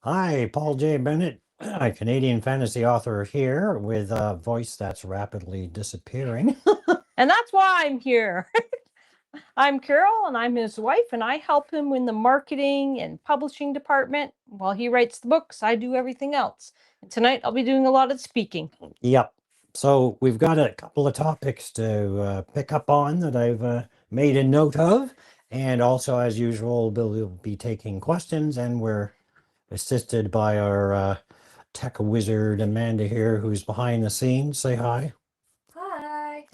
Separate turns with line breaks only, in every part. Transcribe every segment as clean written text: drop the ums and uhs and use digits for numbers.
Hi, Paul J. Bennett, a Canadian fantasy author here with a voice that's rapidly disappearing.
And that's why I'm here. I'm Carol, and I'm his wife, and I help him in the marketing and publishing department. While he writes the books, I do everything else. And tonight I'll be doing a lot of speaking.
Yep. So we've got a couple of topics to pick up on that I've made a note of. And also, as usual, we'll be taking questions, and we're assisted by our tech wizard, Amanda here, who's behind the scenes. Say hi.
Hi.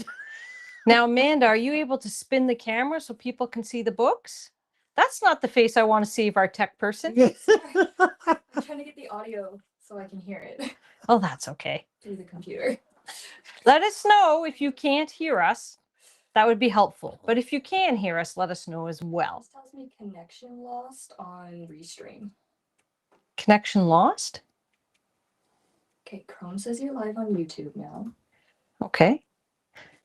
Now, Amanda, are you able to spin the camera so people can see the books? That's not the face I want to see of our tech person.
I'm trying to get the audio so I can hear it
Oh, that's okay.
through the computer.
Let us know if you can't hear us. That would be helpful. But if you can hear us, let us know as well.
This tells me connection lost on Restream.
Connection lost?
Okay, Chrome says you're live on YouTube now.
Okay.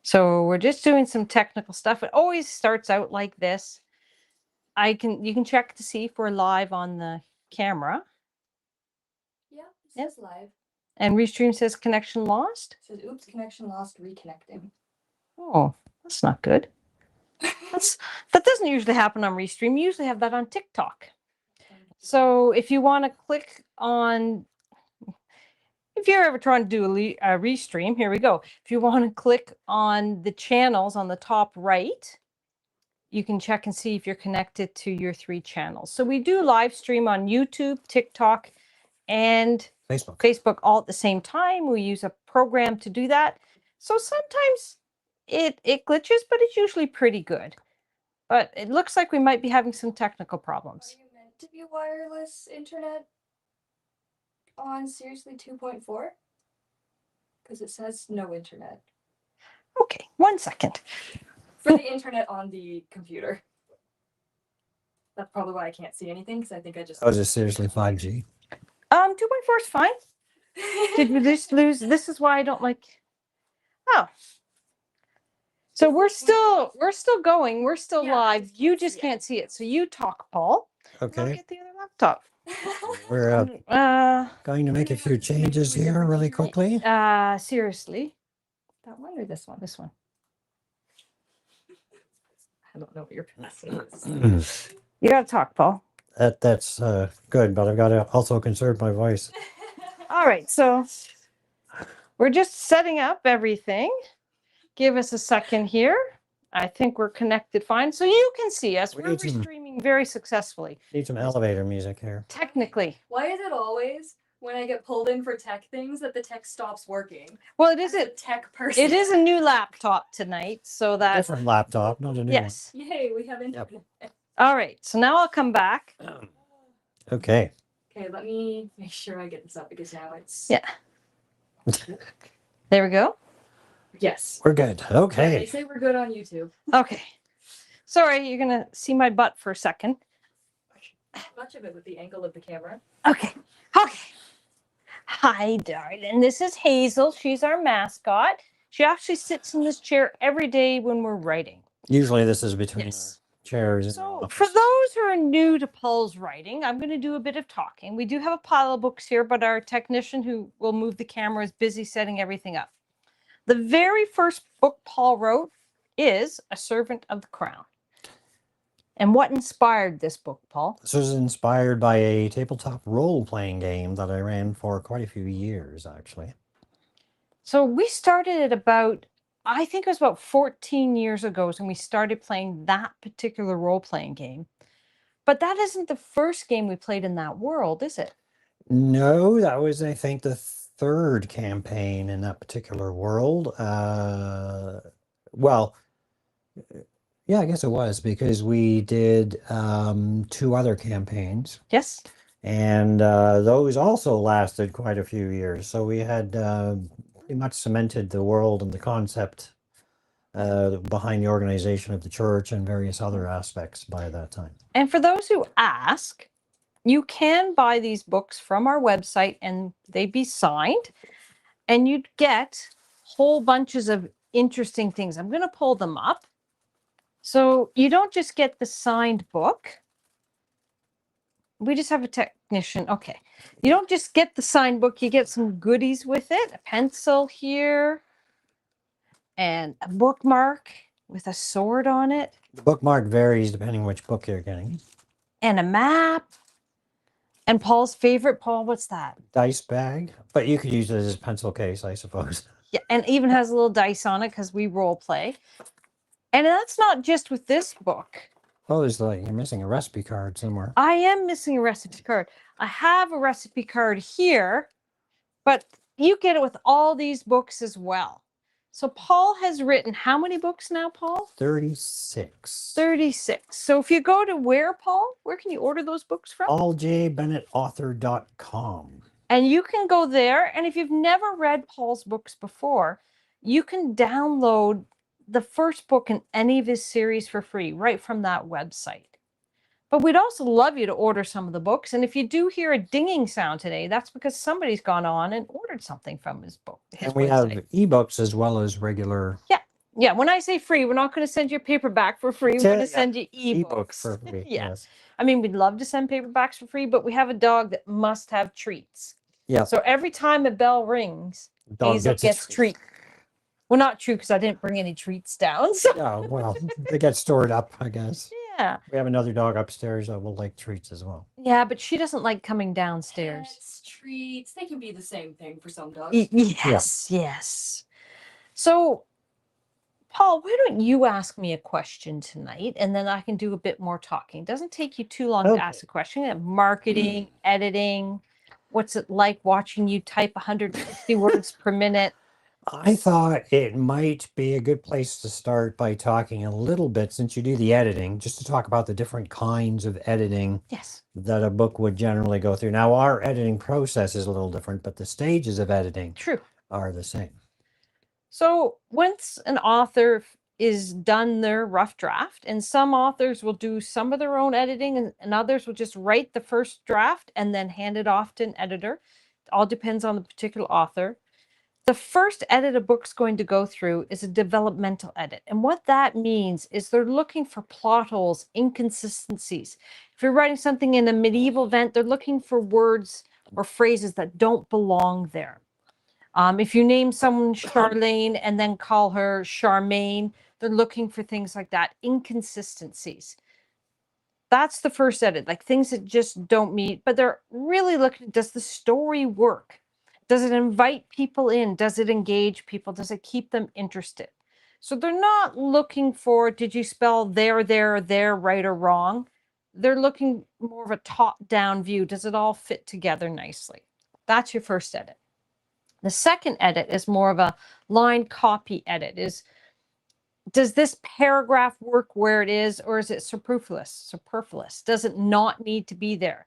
So we're just doing some technical stuff. It always starts out like this. You can check to see if we're live on the camera.
Yeah, it says live.
And Restream says connection lost.
It says oops, connection lost, reconnecting.
Oh, that's not good. That doesn't usually happen on Restream. You usually have that on TikTok. So if you want to click on, if you're ever trying to do a Restream, here we go. If you want to click on the channels on the top right, you can check and see if you're connected to your 3 channels. So we do live stream on YouTube, TikTok, and Facebook all at the same time. We use a program to do that. So sometimes it glitches, but it's usually pretty good. But it looks like we might be having some technical problems.
Are you meant to be wireless internet on Seriously 2.4? Because it says no internet.
Okay, 1 second.
For the internet on the computer. That's probably why I can't see anything, because I think I just...
Oh, is it seriously 5G?
2.4 is fine. Did we just lose? This is why I don't like. Oh. So we're still going. We're still live. You just can't see it. So you talk, Paul.
Okay.
I'll get the other laptop.
We're going to make a few changes here really quickly.
Seriously. That one or this one? This one.
I don't know what your password is.
You got to talk, Paul.
That's good, but I've got to also conserve my voice.
All right, so we're just setting up everything. Give us a second here. I think we're connected fine. So you can see us. We're streaming very successfully.
Need some elevator music here.
Technically.
Why is it always when I get pulled in for tech things that the tech stops working?
Well, it is
a tech person.
It is a new laptop tonight, so that
different laptop, not a new one.
Yay, we have internet.
Yep. All right, so now I'll come back.
Okay.
Okay, let me make sure I get this up because now it's...
Yeah. There we go.
Yes.
We're good. Okay.
Yeah, they say we're good on YouTube.
Okay. Sorry, you're going to see my butt for a second.
Much of it with the angle of the camera.
Okay. Okay. Hi, darling. This is Hazel. She's our mascot. She actually sits in this chair every day when we're writing.
Usually this is between chairs.
So for those who are new to Paul's writing, I'm going to do a bit of talking. We do have a pile of books here, but our technician who will move the camera is busy setting everything up. The very first book Paul wrote is A Servant of the Crown. And what inspired this book, Paul?
This was inspired by a tabletop role-playing game that I ran for quite a few years, actually.
So we started at about, I think it was about 14 years ago when we started playing that particular role-playing game. But that isn't the first game we played in that world, is it?
No, that was, I think, the 3rd campaign in that particular world. Well, yeah, I guess it was, because we did 2 other campaigns.
Yes.
And those also lasted quite a few years. So we had pretty much cemented the world and the concept behind the organization of the church and various other aspects by that time.
And for those who ask, you can buy these books from our website and they'd be signed and you'd get whole bunches of interesting things. I'm going to pull them up. So you don't just get the signed book. We just have recognition. Okay. You don't just get the signed book, you get some goodies with it. A pencil here and a bookmark with a sword on it
The bookmark varies depending which book you're getting.
and a map. And Paul's favorite, Paul, what's that?
Dice bag, but you could use it as a pencil case, I suppose.
Yeah, and even has a little dice on it because we role play. And that's not just with this book.
Oh, there's like you're missing a recipe card somewhere.
I am missing a recipe card. I have a recipe card here, but you get it with all these books as well. So Paul has written how many books now, Paul?
36.
36. So if you go to where, Paul? Where can you order those books from?
pauljbennettauthor.com.
And you can go there. And if you've never read Paul's books before, you can download the first book in any of his series for free right from that website. But we'd also love you to order some of the books. And if you do hear a dinging sound today, that's because somebody's gone on and ordered something from his book.
And we have ebooks as well as regular.
Yeah, when I say free, we're not going to send you a paperback for free. We're going to send you
Ebook
ebooks.
for free.
Yeah.
Yes.
I mean, we'd love to send paperbacks for free, but we have a dog that must have treats.
Yeah.
So every time a bell rings,
Dog
Hazel gets
a
treat. Well, not true because I didn't bring any treats down. So
Yeah, well, they get stored up, I guess.
yeah.
We have another dog upstairs that will like treats as well.
Yeah, but she doesn't like coming downstairs.
Pets, treats, they can be the same thing for some dogs.
Yes. So, Paul, why don't you ask me a question tonight and then I can do a bit more talking? It doesn't take you too long to ask a question. Marketing, editing, what's it like watching you type 150 words per minute?
I thought it might be a good place to start by talking a little bit, since you do the editing, just to talk about the different kinds of editing
Yes.
that a book would generally go through. Now, our editing process is a little different, but the stages of editing
True.
are the same.
So once an author is done their rough draft, and some authors will do some of their own editing and others will just write the first draft and then hand it off to an editor. It all depends on the particular author. The first edit a book's going to go through is a developmental edit. And what that means is they're looking for plot holes, inconsistencies. If you're writing something in a medieval event, they're looking for words or phrases that don't belong there. If you name someone Charlene and then call her Charmaine, they're looking for things like that, inconsistencies. That's the first edit, like things that just don't meet, but they're really looking, does the story work? Does it invite people in? Does it engage people? Does it keep them interested? So they're not looking for, did you spell there, right or wrong? They're looking more of a top-down view. Does it all fit together nicely? That's your first edit. The second edit is more of a line copy edit. Does this paragraph work where it is, or is it superfluous? Does it not need to be there?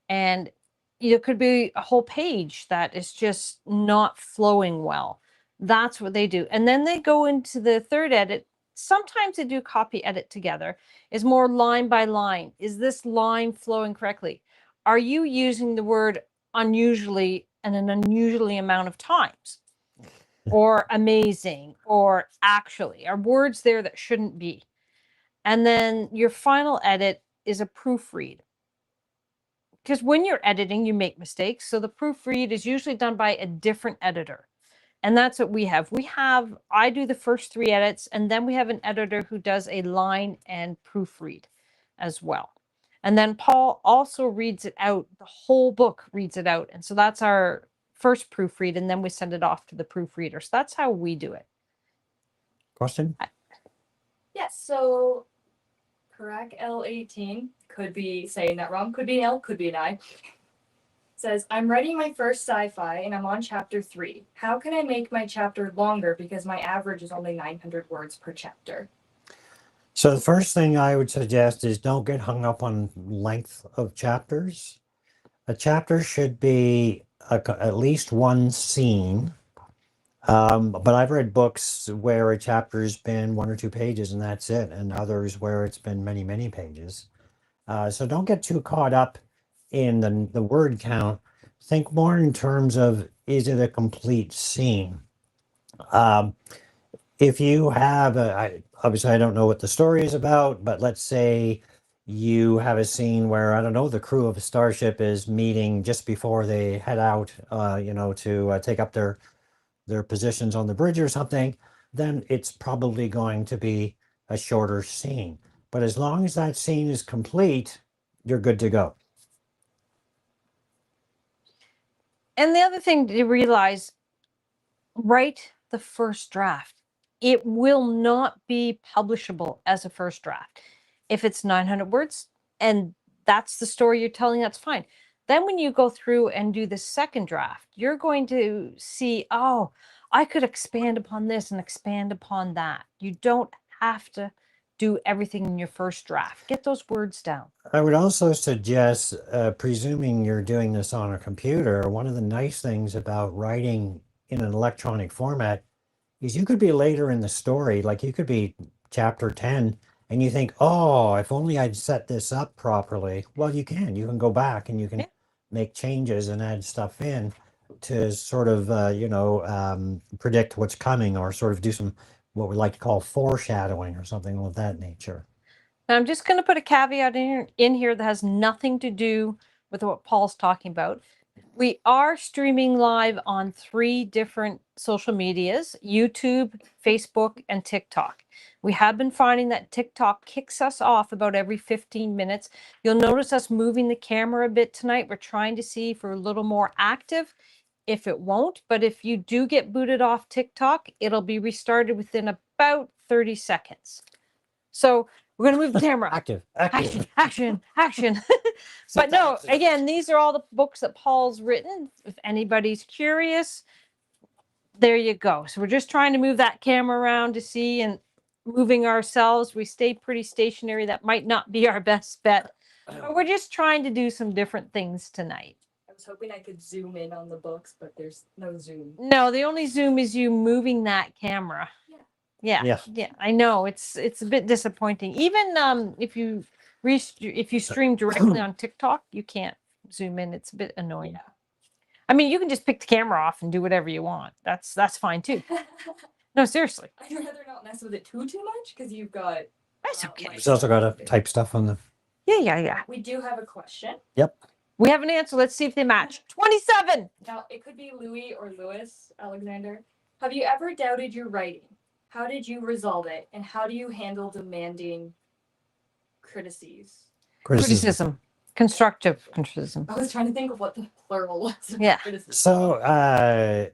And it could be a whole page that is just not flowing well. That's what they do. And then they go into the third edit. Sometimes they do copy edit together. Is more line by line. Is this line flowing correctly? Are you using the word unusually and an unusually amount of times? Or amazing, or actually, are words there that shouldn't be? And then your final edit is a proofread. Because when you're editing, you make mistakes. So the proofread is usually done by a different editor. And that's what we have. I do the first 3 edits, and then we have an editor who does a line and proofread as well. And then Paul also reads it out. The whole book reads it out. And so that's our first proofread, and then we send it off to the proofreader. So that's how we do it.
Question?
Yes, so correct L18 could be saying that wrong, could be an L, could be an I. Says, I'm writing my first sci-fi and I'm on chapter 3. How can I make my chapter longer because my average is only 900 words per chapter?
So the first thing I would suggest is don't get hung up on length of chapters. A chapter should be at least one scene. But I've read books where a chapter's been 1 or 2 pages and that's it, and others where it's been many, many pages. So don't get too caught up in the word count. Think more in terms of, is it a complete scene? If you have, obviously I don't know what the story is about, but let's say you have a scene where, I don't know, the crew of a starship is meeting just before they head out, to take up their positions on the bridge or something, then it's probably going to be a shorter scene. But as long as that scene is complete, you're good to go.
And the other thing to realize, write the first draft. It will not be publishable as a first draft. If it's 900 words and that's the story you're telling, that's fine. Then when you go through and do the second draft, you're going to see, oh, I could expand upon this and expand upon that. You don't have to do everything in your first draft. Get those words down.
I would also suggest, presuming you're doing this on a computer, one of the nice things about writing in an electronic format is you could be later in the story, like you could be chapter 10, and you think, oh, if only I'd set this up properly. Well, you can. You can go back and you can
Yeah.
make changes and add stuff in to sort of, predict what's coming, or sort of do some, what we like to call foreshadowing or something of that nature.
Now, I'm just going to put a caveat in here that has nothing to do with what Paul's talking about. We are streaming live on 3 different social medias: YouTube, Facebook, and TikTok. We have been finding that TikTok kicks us off about every 15 minutes. You'll notice us moving the camera a bit tonight. We're trying to see if we're a little more active. If it won't, but if you do get booted off TikTok, it'll be restarted within about 30 seconds. So we're going to move the camera.
Active.
Action. But no, again, these are all the books that Paul's written. If anybody's curious, there you go. So we're just trying to move that camera around to see, and moving ourselves. We stay pretty stationary. That might not be our best bet, but we're just trying to do some different things tonight.
I was hoping I could zoom in on the books, but there's no zoom.
No, the only zoom is you moving that camera. Yeah, I know it's a bit disappointing. Even if you stream directly on TikTok, you can't zoom in. It's a bit annoying.
Yeah.
I mean, you can just pick the camera off and do whatever you want. That's fine too. No, seriously,
I'd rather not mess with it too much, because you've got.
that's okay.
It's also got to type stuff on the.
Yeah.
We do have a question.
Yep.
We have an answer. Let's see if they match. 27.
Now, it could be Louis or Louis Alexander. Have you ever doubted your writing? How did you resolve it? And how do you handle demanding
Criticism. Constructive criticism.
I was trying to think of what the plural was.
Yeah.
Criticism.
So,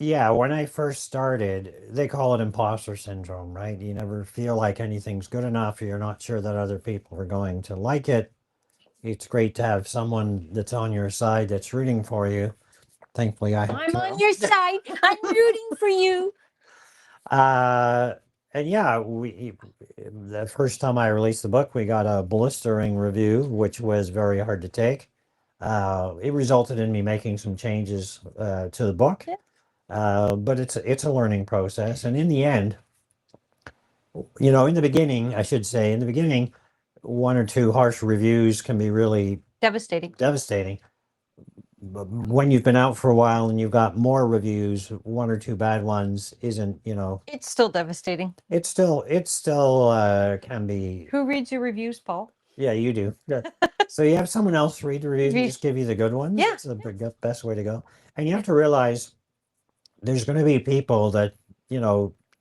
yeah, when I first started, they call it imposter syndrome, right? You never feel like anything's good enough. You're not sure that other people are going to like it. It's great to have someone that's on your side, that's rooting for you. Thankfully, I have
I'm
two.
on your side. I'm rooting for you.
And yeah, the first time I released the book, we got a blistering review, which was very hard to take. It resulted in me making some changes to the book.
Yeah.
But it's a learning process. And in the end, in the beginning, I should say, in the beginning, 1 or 2 harsh reviews can be really
Devastating.
But when you've been out for a while and you've got more reviews, 1 or 2 bad ones isn't,
It's still devastating.
it still can be.
Who reads your reviews, Paul?
Yeah, you do. Yeah. So you have someone else read the reviews and
Reviews.
just give you the good ones.
Yeah.
That's the best way to go. And you have to realize there's going to be people that,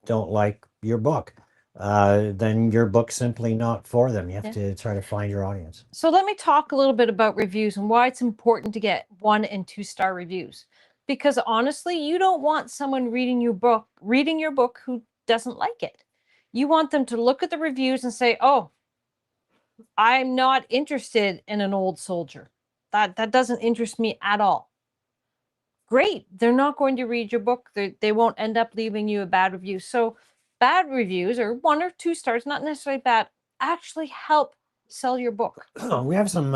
don't like your book. Then your book's simply not for them. You have to try to find your audience.
So let me talk a little bit about reviews and why it's important to get 1 and 2 star reviews. Because honestly, you don't want someone reading your book who doesn't like it. You want them to look at the reviews and say, "Oh, I'm not interested in an old soldier. That doesn't interest me at all." Great. They're not going to read your book. They won't end up leaving you a bad review. So bad reviews, or 1 or 2 stars, not necessarily bad, actually help sell your book.
We have some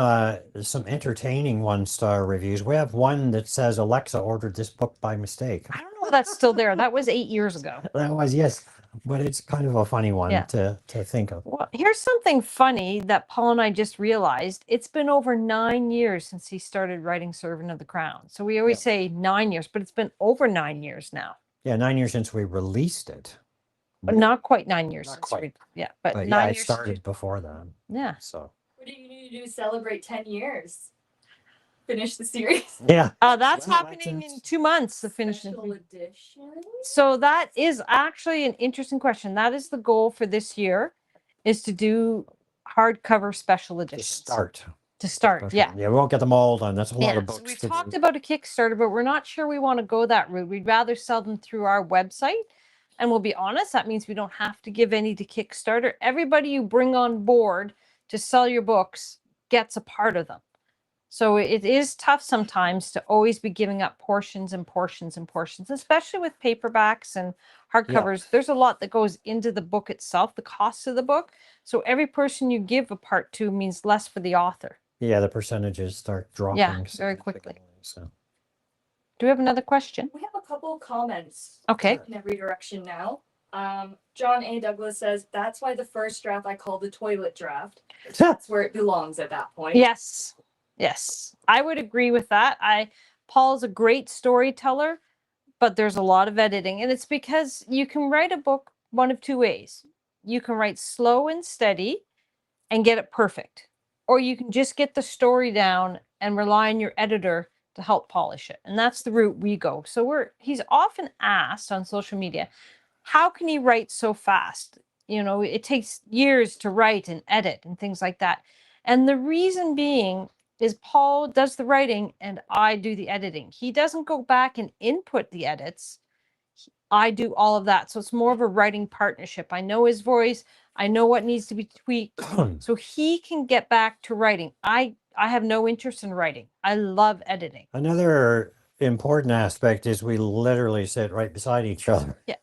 entertaining 1-star reviews. We have one that says Alexa ordered this book by mistake.
I don't know if that's still there. That was 8 years ago.
That was, yes, but it's kind of a funny one to think of.
Well, here's something funny that Paul and I just realized. It's been over 9 years since he started writing Servant of the Crown. So we always say 9 years, but it's been over 9 years now.
Yeah, 9 years since we released it.
But not quite 9 years.
Not
since
quite.
we- yeah, but
But
9
yeah, it
years.
started before that.
Yeah.
So
What do you need to do to celebrate 10 years? Finish the series.
yeah.
That's
Well,
happening in 2 months. The finishing.
Special edition.
So that is actually an interesting question. That is the goal for this year, is to do hardcover special
To
editions.
start.
To start, yeah.
Yeah, we won't get them all done. That's a lot
Yeah,
of books.
so we've
to
talked
do.
about a Kickstarter, but we're not sure we want to go that route. We'd rather sell them through our website. And we'll be honest, that means we don't have to give any to Kickstarter. Everybody you bring on board to sell your books gets a part of them. So it is tough sometimes to always be giving up portions and portions and portions, especially with paperbacks and hardcovers. There's a lot that goes into the book itself, the cost of the book. So every person you give a part to means less for the author.
Yeah, the percentages start dropping.
very quickly.
significantly, So
Do we have another question?
We have a couple of comments
Okay.
in every direction now. John A. Douglas says, that's why the first draft I call the toilet draft. That's where it belongs at that point.
Yes. Yes. I would agree with that. Paul's a great storyteller, but there's a lot of editing. And it's because you can write a book one of two ways. You can write slow and steady and get it perfect. Or you can just get the story down and rely on your editor to help polish it. And that's the route we go. So he's often asked on social media, how can he write so fast? You know, it takes years to write and edit and things like that. And the reason being is Paul does the writing and I do the editing. He doesn't go back and input the edits. I do all of that. So it's more of a writing partnership. I know his voice. I know what needs to be tweaked. So he can get back to writing. I have no interest in writing. I love editing.
another important aspect is we literally sit right beside each other.
Yeah.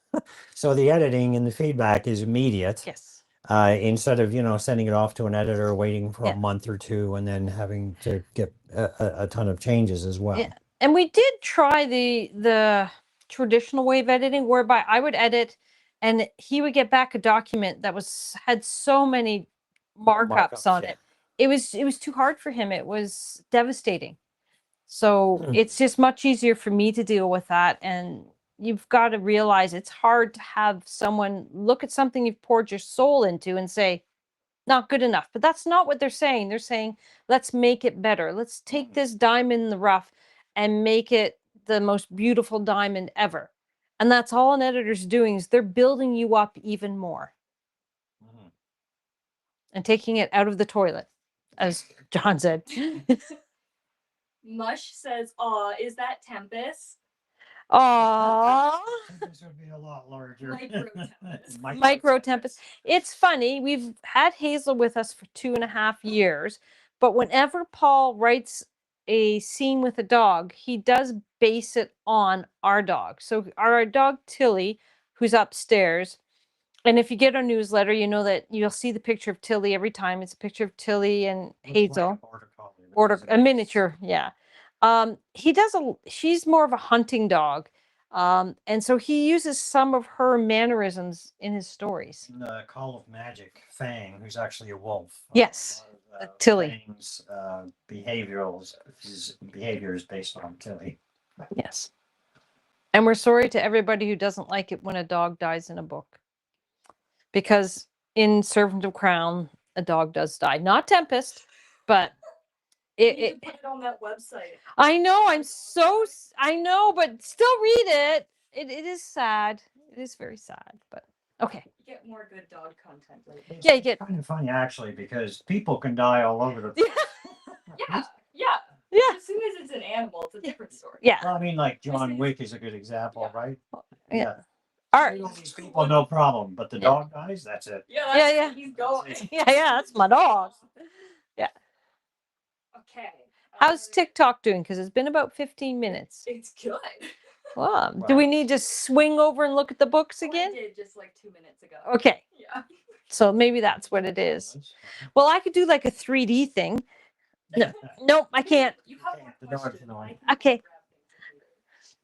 So the editing and the feedback is immediate.
Yes.
Instead of sending it off to an editor, waiting for
Yeah.
a month or two, and then having to get a ton of changes as well.
Yeah. And we did try the traditional way of editing, whereby I would edit and he would get back a document that had so many markups on
yeah.
it. It was too hard for him. It was devastating. So it's just much easier for me to deal with that. And you've got to realize it's hard to have someone look at something you've poured your soul into and say, not good enough. But that's not what they're saying. They're saying, let's make it better. Let's take this diamond in the rough and make it the most beautiful diamond ever. And that's all an editor's doing, is they're building you up even more and taking it out of the toilet, as John said.
Mush says, aw, is that Tempest?
Aww.
This would be a lot larger.
Micro-tempest.
Micro tempest. It's funny. We've had Hazel with us for 2.5 years, but whenever Paul writes a scene with a dog, he does base it on our dog. So our dog Tilly, who's upstairs, and if you get our newsletter, you know that you'll see the picture of Tilly every time. It's a picture of Tilly and Hazel. A miniature, yeah. She's more of a hunting dog. And so he uses some of her mannerisms in his stories.
In the Call of Magic, Fang, who's actually a wolf.
Yes,
a lot of,
Tilly.
Fang's his behavior is based on Tilly.
Yes. And we're sorry to everybody who doesn't like it when a dog dies in a book. Because in Servant of Crown, a dog does die. Not Tempest, but
You need to put it on that website.
I know, I know, but still read it. It is sad. It is very sad, but okay.
You get more good dog content later.
Yeah, you get.
Kind of funny actually, because people can die all over the place.
Yeah. As soon as it's an animal, it's a different story.
Yeah.
Well, I mean, like John Wick is a good example, right?
Yeah. All right.
All these people, no problem, but the dog dies, that's it.
Yeah.
He's going.
Yeah, that's my dog. Yeah.
Okay.
How's TikTok doing? Because it's been about 15 minutes.
It's good.
Well, do we need to swing over and look at the books again?
I did just like 2 minutes ago.
Okay.
Yeah.
So maybe that's what it is. Well, I could do like a 3D thing. No, nope, I can't.
You have more
The dog's
questions.
annoying.
Okay.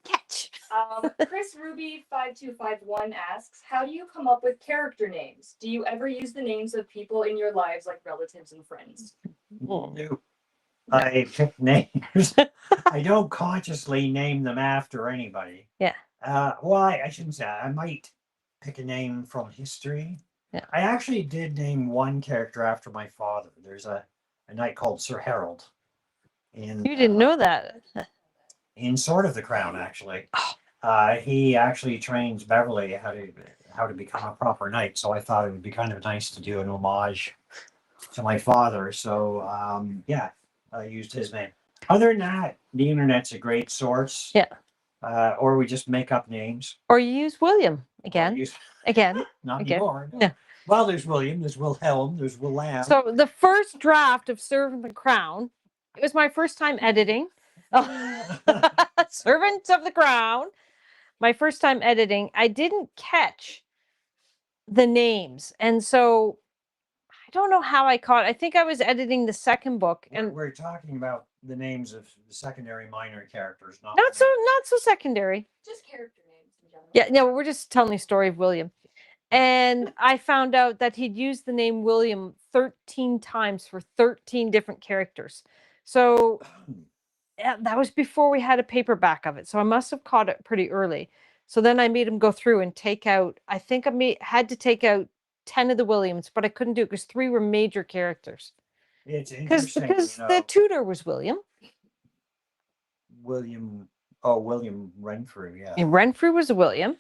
Catch.
Chris Ruby 5251 asks, how do you come up with character names? Do you ever use the names of people in your lives like relatives and friends?
No. I pick names. I don't consciously name them after anybody.
Yeah.
Well, I shouldn't say that. I might pick a name from history.
Yeah.
I actually did name one character after my father. There's a knight called Sir Harold. In,
You didn't know that.
in Sword of the Crown, actually.
Oh.
He actually trains Beverly how to become a proper knight. So I thought it would be kind of nice to do an homage to my father. So yeah, I used his name. Other than that, the internet's a great source.
Yeah.
Or we just make up names.
Or you use William
Or
again.
use-
Again.
Not
Again.
anymore. No.
No.
Well, there's William, there's Wilhelm, there's Willam.
So the first draft of Servant of the Crown, it was my first time editing. Servant of the Crown. My first time editing. I didn't catch the names. And so I don't know how I caught. I think I was editing the second book, and
we're talking about the names of the secondary minor characters, not
not so secondary.
Just character names in general.
Yeah, no, we're just telling the story of William. And I found out that he'd used the name William 13 times for 13 different characters. So yeah, that was before we had a paperback of it. So I must have caught it pretty early. So then I made him go through and take out, I think had to take out 10 of the Williams, but I couldn't do it because 3 were major characters.
It's
Because
interesting.
the tutor was William.
William Renfrew, yeah.
And Renfrew was a William.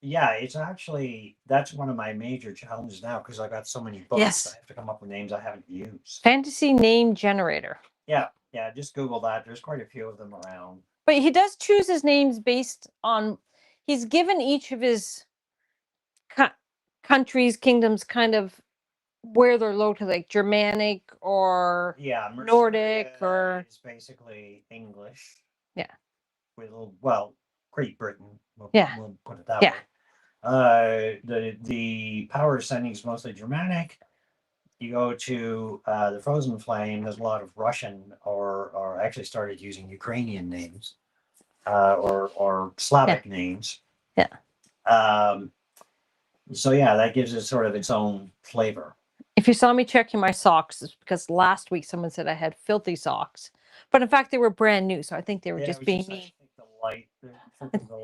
Yeah, it's actually that's one of my major challenges now because I got so many books.
Yes.
I have to come up with names I haven't used.
Fantasy name generator.
Yeah, just Google that. There's quite a few of them around.
But he does choose his names based on, he's given each of his countries, kingdoms, kind of where they're located, like Germanic or Nordic or.
It's basically English.
Yeah.
With Great Britain. We'll put it that
Yeah.
way. The power ascending is mostly Germanic. You go to the Frozen Flame. There's a lot of Russian or actually started using Ukrainian names or Slavic names.
Yeah.
So yeah, that gives it sort of its own flavor.
If you saw me checking my socks, it's because last week someone said I had filthy socks, but in fact they were brand new, so I think they were just being mean.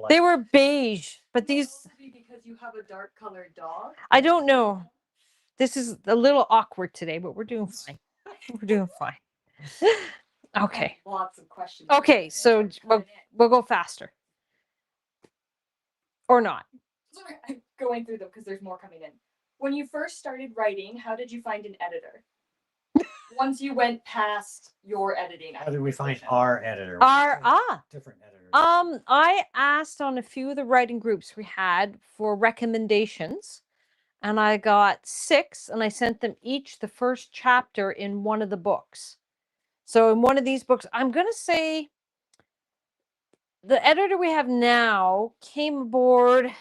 They were beige, but these.
Because you have a dark colored dog.
I don't know. This is a little awkward today, but we're doing fine. We're doing fine. Okay.
Lots of questions.
Okay, so we'll go faster. Or not.
Sorry, I'm going through them because there's more coming in. When you first started writing, how did you find an editor? Once you went past your editing.
How did we find our editor? Different editors.
I asked on a few of the writing groups we had for recommendations, and I got 6, and I sent them each the first chapter in one of the books. So in one of these books, I'm going to say the editor we have now came aboard,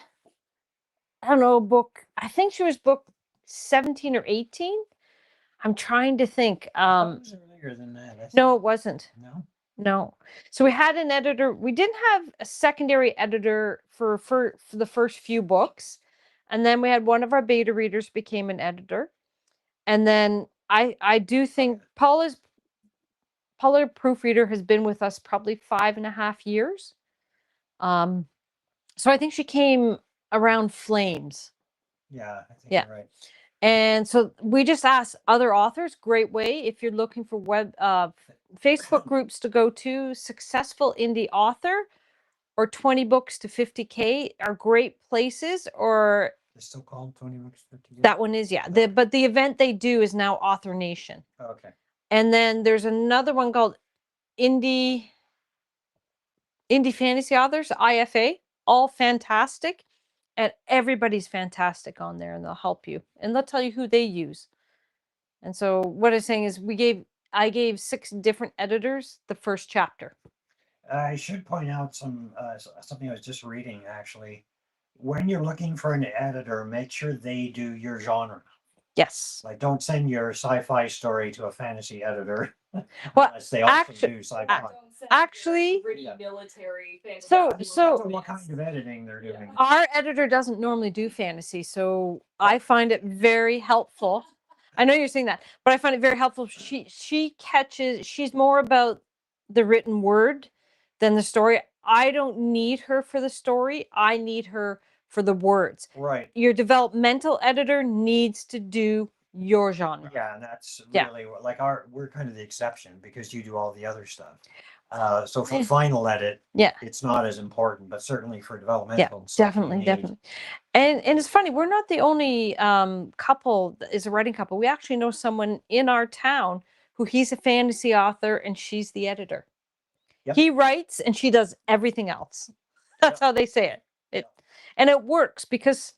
I don't know, I think she was book 17 or 18. I'm trying to think.
It was earlier than that.
No, it wasn't.
No.
So we had an editor. We didn't have a secondary editor for the first few books. And then we had one of our beta readers became an editor. And then I do think Paula proofreader has been with us probably 5.5 years. So I think she came around Flames.
Yeah, I think you're right.
And so we just asked other authors. Great way if you're looking for Facebook groups to go to. Successful Indie Author or 20 Books to 50K are great places. Or
it's still called 20 Books to 50K?
That one is, yeah. But the event they do is now Author Nation.
Oh, okay.
And then there's another one called Indie Fantasy Authors, IFA. All fantastic. And everybody's fantastic on there, and they'll help you. And they'll tell you who they use. And so what I'm saying is I gave 6 different editors the first chapter.
I should point out something I was just reading, actually. When you're looking for an editor, make sure they do your genre.
Yes.
Like, don't send your sci-fi story to a fantasy editor.
Well,
unless they also do sci-fi.
Actually,
military fantasy.
So
what kind of editing they're doing.
Our editor doesn't normally do fantasy, so I find it very helpful. I know you're saying that, but I find it very helpful. She's more about the written word than the story. I don't need her for the story. I need her for the words.
Right.
Your developmental editor needs to do your genre.
Yeah, and that's
Yeah.
really like we're kind of the exception because you do all the other stuff. So for
Yeah.
final edit,
Yeah.
it's not as important, but certainly for
Yeah,
developmental stuff, you
definitely,
need-
definitely. And it's funny, we're not the only couple that is a writing couple. We actually know someone in our town who he's a fantasy author and she's the editor.
Yep.
He writes and she does everything else. That's
Yep.
how they say it. And it works because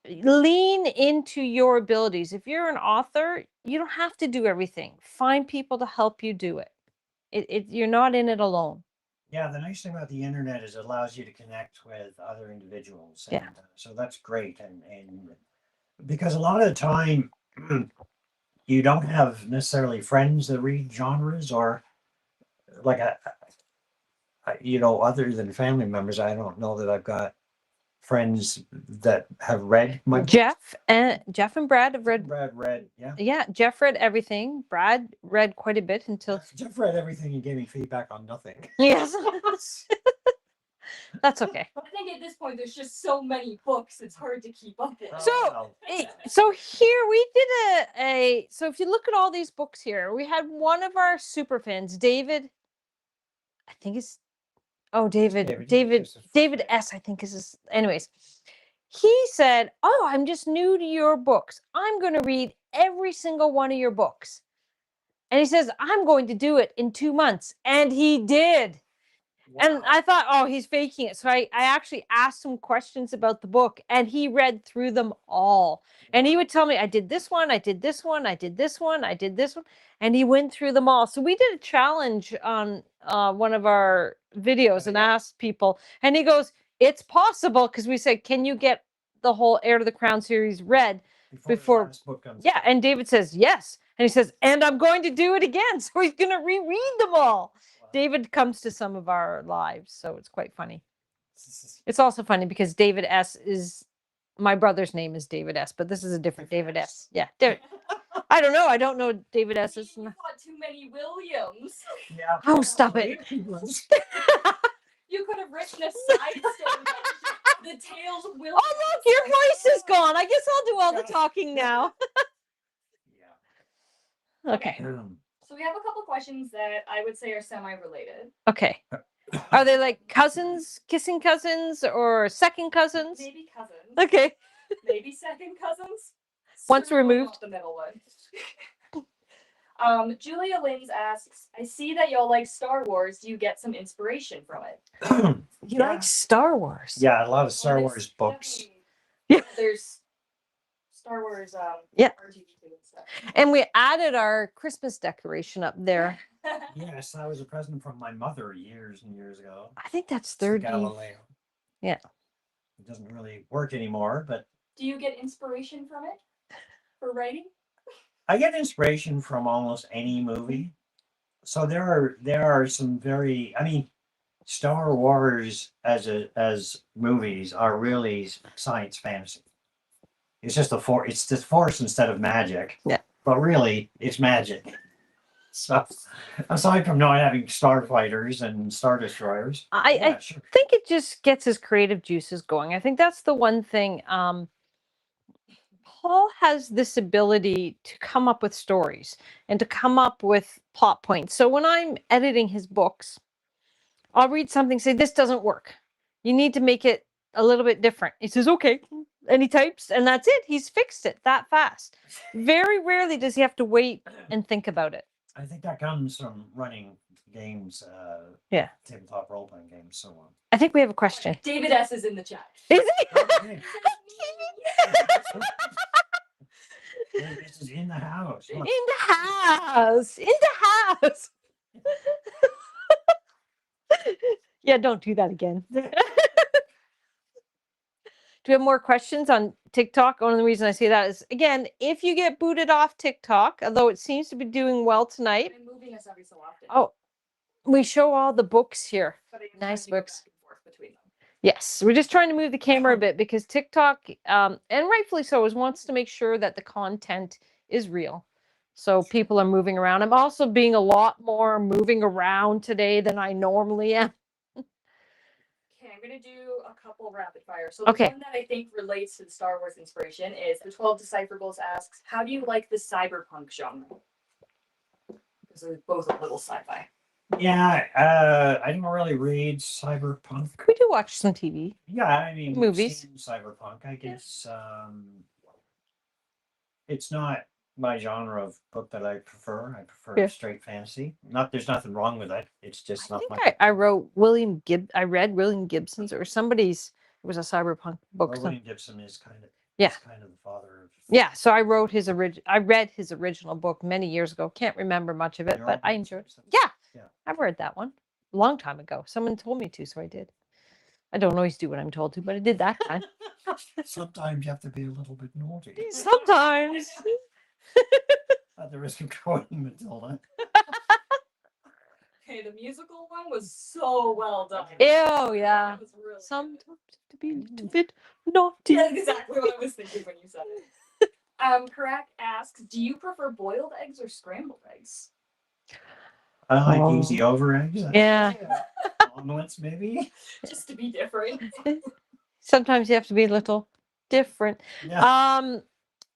lean into your abilities. If you're an author, you don't have to do everything. Find people to help you do it. You're not in it alone.
Yeah, the nice thing about the internet is it allows you to connect with other individuals, and
Yeah.
so that's great. And because a lot of the time, you don't have necessarily friends that read genres, or like other than family members. I don't know that I've got friends that have read my books.
Jeff and Brad have read.
Brad read, yeah.
Yeah, Jeff read everything. Brad read quite a bit until.
Jeff read everything and gave me feedback on nothing.
Yes. That's okay.
I think at this point there's just so many books, it's hard to keep up with.
So here we did so if you look at all these books here, we had one of our super fans, David. I think it's David S. I think is his. Anyways, he said, "Oh, I'm just new to your books. I'm going to read every single one of your books." And he says, "I'm going to do it in 2 months." And he did. And I thought, oh, he's faking it. So I actually asked him questions about the book and he read through them all. And he would tell me, I did this one, I did this one, I did this one, I did this one. And he went through them all. So we did a challenge on one of our videos and asked people. And he goes, it's possible. Because we said, can you get the whole Heir to the Crown series read before
the last book comes
yeah.
out?
And David says, yes. And he says, and I'm going to do it again. So he's going to reread them all.
Wow.
David comes to some of our lives, so it's quite funny. It's also funny because David S. is my brother's name is David S., but this is a different David S. Yeah, I don't know. I don't know David S.
You got too many Williams.
Yeah.
Oh, stop it.
You could have written a side story. The Tales of Williams.
Oh, look, your voice is gone. I guess I'll do all the talking now.
Yeah.
Okay.
So we have a couple questions that I would say are semi-related.
Okay. Are they like cousins, kissing cousins, or second cousins?
Maybe cousins.
Okay.
Maybe second cousins.
Once
Certainly
removed.
not the middle one. Julia Lins asks, I see that y'all like Star Wars. Do you get some inspiration from it?
You like Star Wars?
Yeah, a lot of Star
Well,
Wars
there's
books.
definitely-
Yeah.
There's Star Wars
Yeah.
R2D2 and stuff.
And we added our Christmas decoration up there.
Yes, that was a present from my mother years and years ago.
I think that's
It's the
30.
Galileo.
Yeah.
It doesn't really work anymore, but
Do you get inspiration from it for writing?
I get inspiration from almost any movie. So there are some very, I mean, Star Wars as movies are really science fantasy. It's just it's the force instead of magic.
Yeah.
But really, it's magic. So aside from not having starfighters and star destroyers,
I
sure.
think it just gets his creative juices going. I think that's the one thing. Paul has this ability to come up with stories and to come up with plot points. So when I'm editing his books, I'll read something, say, this doesn't work. You need to make it a little bit different. He says, okay. And he types, and that's it. He's fixed it that fast. Very rarely does he have to wait and think about it.
I think that comes from running games,
Yeah.
tabletop role-playing games, so on.
I think we have a question.
David S. is in the chat.
Is he?
Okay. This is in the house.
In
Look.
the house. In the house. Yeah, don't do that again. Do we have more questions on TikTok? Only reason I say that is, again, if you get booted off TikTok, although it seems to be doing well tonight.
I'm moving us every so often.
Oh, we show all the books here.
But I am
nice
trying to go
books.
back and forth between them.
Yes, we're just trying to move the camera a bit because TikTok, and rightfully so, wants to make sure that the content is real. So people are moving around. I'm also being a lot more moving around today than I normally am.
I'm gonna do a couple rapid fire. So the
Okay.
one that I think relates to the Star Wars inspiration is the 12 Decipherbles asks, how do you like the cyberpunk genre? Because they're both a little sci-fi.
Yeah, I don't really read cyberpunk.
We do watch some TV.
Yeah, I mean, we've
Movies.
seen cyberpunk. I guess it's not my genre of book that I prefer. I prefer
Yeah.
straight fantasy. There's nothing wrong with it. It's just
I
not
think
my.
I read William Gibson's or somebody's. It was a cyberpunk book.
Well, William Gibson is kind of
Yeah.
is kind of the father of.
Yeah, so I read his original book many years ago. Can't remember much of it,
They're
but
all
I
good
enjoyed it.
books.
Yeah,
Yeah.
I've read that one a long time ago. Someone told me to, so I did. I don't always do what I'm told to, but I did that time.
Sometimes you have to be a little bit naughty.
Sometimes.
At the risk of quoting Matilda.
Okay, the musical one was so well done.
Ew, yeah.
That was really
Sometimes
good.
you have to be a little bit naughty.
That's exactly what I was thinking when you said it. Correct asks, do you prefer boiled eggs or scrambled eggs?
I like
Oh.
easy over eggs.
Yeah.
Omelets, maybe.
Just to be different.
Sometimes you have to be a little different.
Yeah.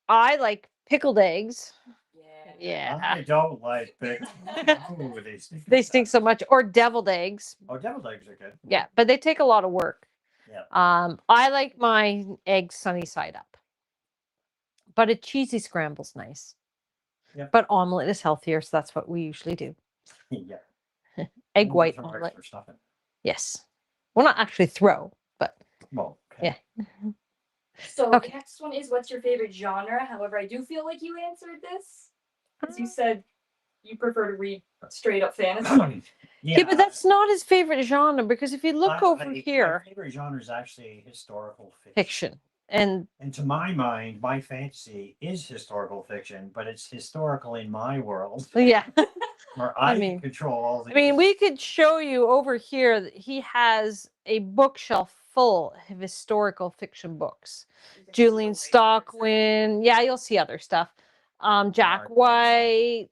I like pickled eggs.
Yeah.
Yeah.
I don't like pickles. Ooh, they stink.
They stink so much. Or deviled eggs.
Oh, deviled eggs are good.
Yeah, but they take a lot of work.
Yeah.
I like my eggs sunny side up. But a cheesy scramble's nice.
Yeah.
But omelet is healthier, so that's what we usually do.
Yeah.
Egg
Move
white
the heart
omelet.
for stuffing.
Yes. Well, not actually throw, but
Well, okay.
yeah.
So
Okay.
the next one is, what's your favorite genre? However, I do feel like you answered this. Because you said you prefer to read straight up fantasy.
Yeah, but that's not his favorite genre because if you look over
My
here,
favorite genre is actually historical fiction.
fiction. And
to my mind, my fantasy is historical fiction, but it's historical in my world
yeah.
where
I
I
mean-
can control all the.
I mean, we could show you over here that he has a bookshelf full of historical fiction books. Julian Stockwin. Yeah, you'll see other stuff. Jack
Bernard
White,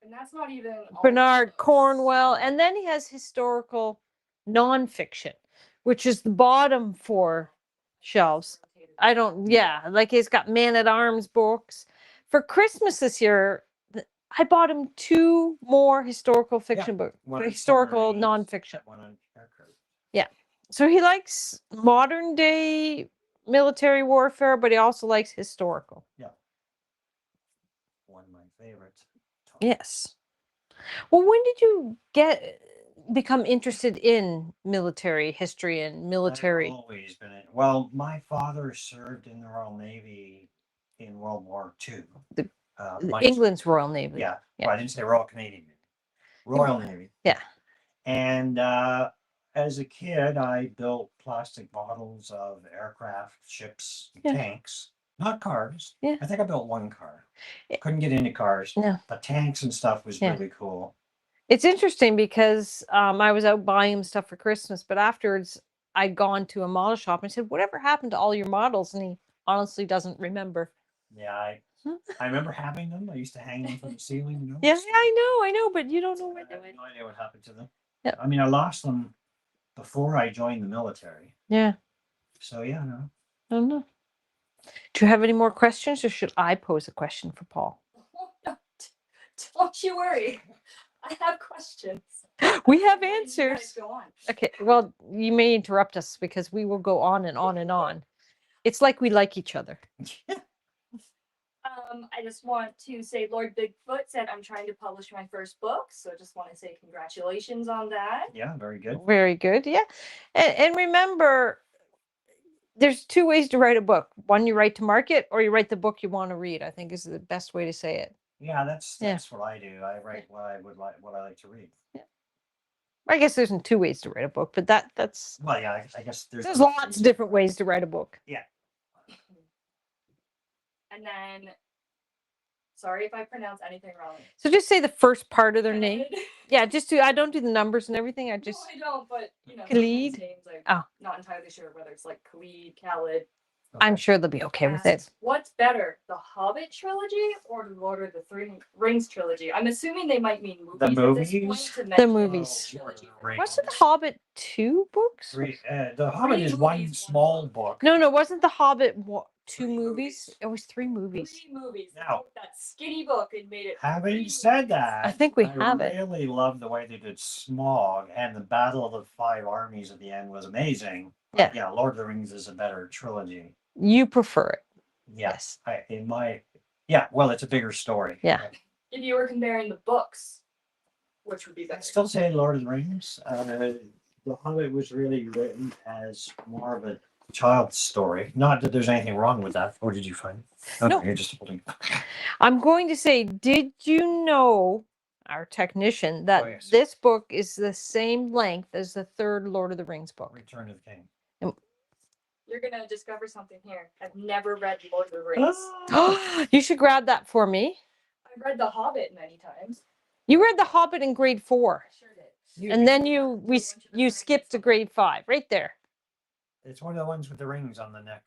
And that's not even all
Bernard
books.
Cornwell, and then he has historical nonfiction, which is the bottom four shelves. I don't, yeah, like he's got Man at Arms books. For Christmas this year, I bought him 2 more historical fiction books,
One on
historical
submarines,
nonfiction.
One on aircraft.
So he likes modern day military warfare, but he also likes historical.
One of my favorites.
Yes. Well, when did you become interested in military history and military?
I've always been in. Well, my father served in the Royal Navy in World War II.
England's Royal Navy.
Yeah.
Yeah.
Well, I didn't say Royal Canadian Navy. Royal Navy.
Yeah.
And as a kid, I built plastic models of aircraft, ships,
Yeah.
tanks, not cars.
Yeah.
I think I built one car.
Yeah.
Couldn't get into cars.
No.
But tanks and stuff was
Yeah.
really cool.
It's interesting because I was out buying him stuff for Christmas, but afterwards I'd gone to a model shop and I said, "Whatever happened to all your models?" And he honestly doesn't remember.
Yeah, I remember having them. I used to hang them from the ceiling. You know?
Yeah, I know, but you don't know where
I
they
have
went.
no idea what happened to them.
Yeah.
I mean, I lost them before I joined the military.
Yeah,
So yeah, no.
I don't know. Do you have any more questions, or should I pose a question for Paul?
Don't you worry. I have questions.
We have
You guys
answers.
go on.
Okay, well, you may interrupt us because we will go on and on and on. It's like we like each other.
I just want to say Lord Bigfoot said I'm trying to publish my first book, so just want to say congratulations on that.
Yeah, very good.
Very good. Yeah. And remember, there's 2 ways to write a book. One, you write to market, or you write the book you want to read, I think is the best way to say it.
Yeah, that's
Yeah.
what I do. I write what I would like, what I like to read.
I guess there's 2 ways to write a book, but that's
Well, yeah, I guess
there's
other
lots
ways.
of different ways to write a book.
And then, sorry if I pronounce anything wrong.
So just say the first part of their name.
Bennett.
Yeah, just I don't do the numbers and everything. I just
No, I don't, but you know,
Khalid?
sometimes names I'm
Oh.
not entirely sure whether it's like Khalid, Khalid,
I'm
Okay.
sure they'll be okay with it.
Asks, what's better, the Hobbit trilogy or the Lord of the Rings trilogy? I'm assuming they might mean movies.
The
At
movies?
this point to
The
mention
movies.
trilogy.
Wasn't The Hobbit 2 books?
The Hobbit is one
movies,
small
one
book.
No, wasn't The Hobbit 2
Three
movies?
movies.
It was 3 movies.
3 movies. They
Now-
took that skinny book and made it. 3
Having said
movies.
that,
I think we have it.
I really love the way they did Smog, and the Battle of the Five Armies at the end was amazing. But yeah, Lord of the Rings is a better trilogy.
You prefer it.
Yeah,
Yes.
well, it's a bigger story.
Yeah.
If you were comparing the books, which would be
I'd
better?
still say Lord of the Rings. The Hobbit was really written as more of a child's story. Not that there's anything wrong with that. Or did you find it? Okay,
No.
you're just holding.
I'm going to say, did you know, our technician, that
Oh, yes.
this book is the same length as the 3rd Lord of the Rings book?
Return of the King.
You're gonna discover something here. I've never read Lord of the Rings.
You should grab that for me.
I've read The Hobbit many times.
You read The Hobbit in grade 4,
I sure did.
and then you skipped to grade 5, right there.
It's one of the ones with the rings on the neck.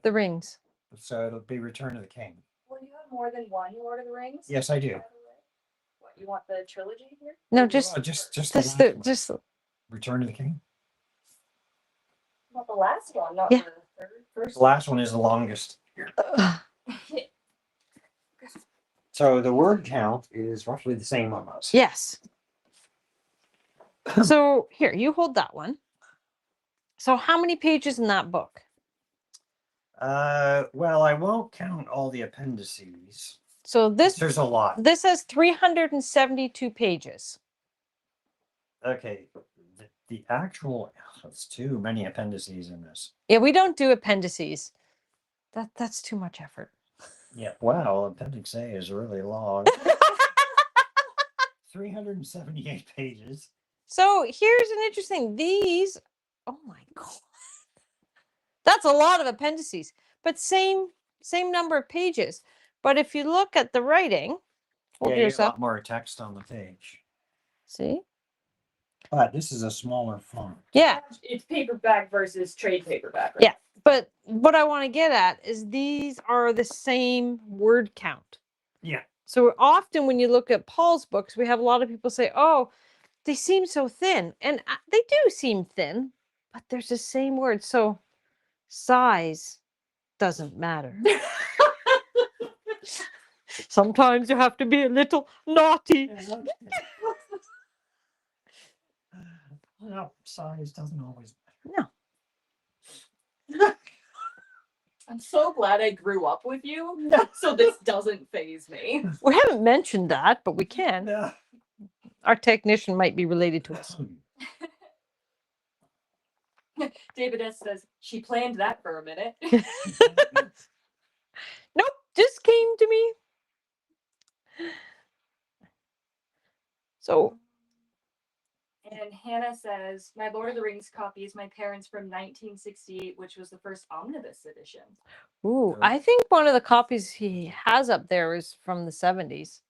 The rings.
So it'll be Return of the King.
Well, you have more than one Lord of the Rings?
Yes, I do.
By the way. What, you want the trilogy here?
No,
Oh,
just
just
just
Return of the King.
Not the last one, not
Yeah.
the first.
The last one is the longest. So the word count is roughly the same almost.
yes. So here, you hold that one. So how many pages in that book?
Well, I won't count all the appendices.
So
There's a lot.
this has 372 pages.
Okay, the actual, it's too many appendices in this.
Yeah, we don't do appendices. That's too much effort.
Yeah, wow, Appendix A is really long. 378 pages.
So here's an interesting. These, oh my god, that's a lot of appendices, but same number of pages. But if you look at the writing, hold
Yeah, you
yours
have a
up.
lot more text on the page.
See?
But this is a smaller font.
Yeah,
It's paperback versus trade paperback, right?
Yeah. but what I want to get at is these are the same word count.
Yeah.
So often when you look at Paul's books, we have a lot of people say, "Oh, they seem so thin," and they do seem thin, but there's the same word. So size doesn't matter. Sometimes you have to be a little naughty.
No, size doesn't always
No.
I'm so glad I grew up with you, so this doesn't phase me.
We haven't mentioned that, but we can.
matter.
Our technician might be related to us.
David S. says, she planned that for a minute.
Nope, just came to me. So,
And Hannah says, my Lord of the Rings copy is my parents' from 1968, which was the first omnibus edition.
ooh, I think one of the copies he has up there is from the 70s.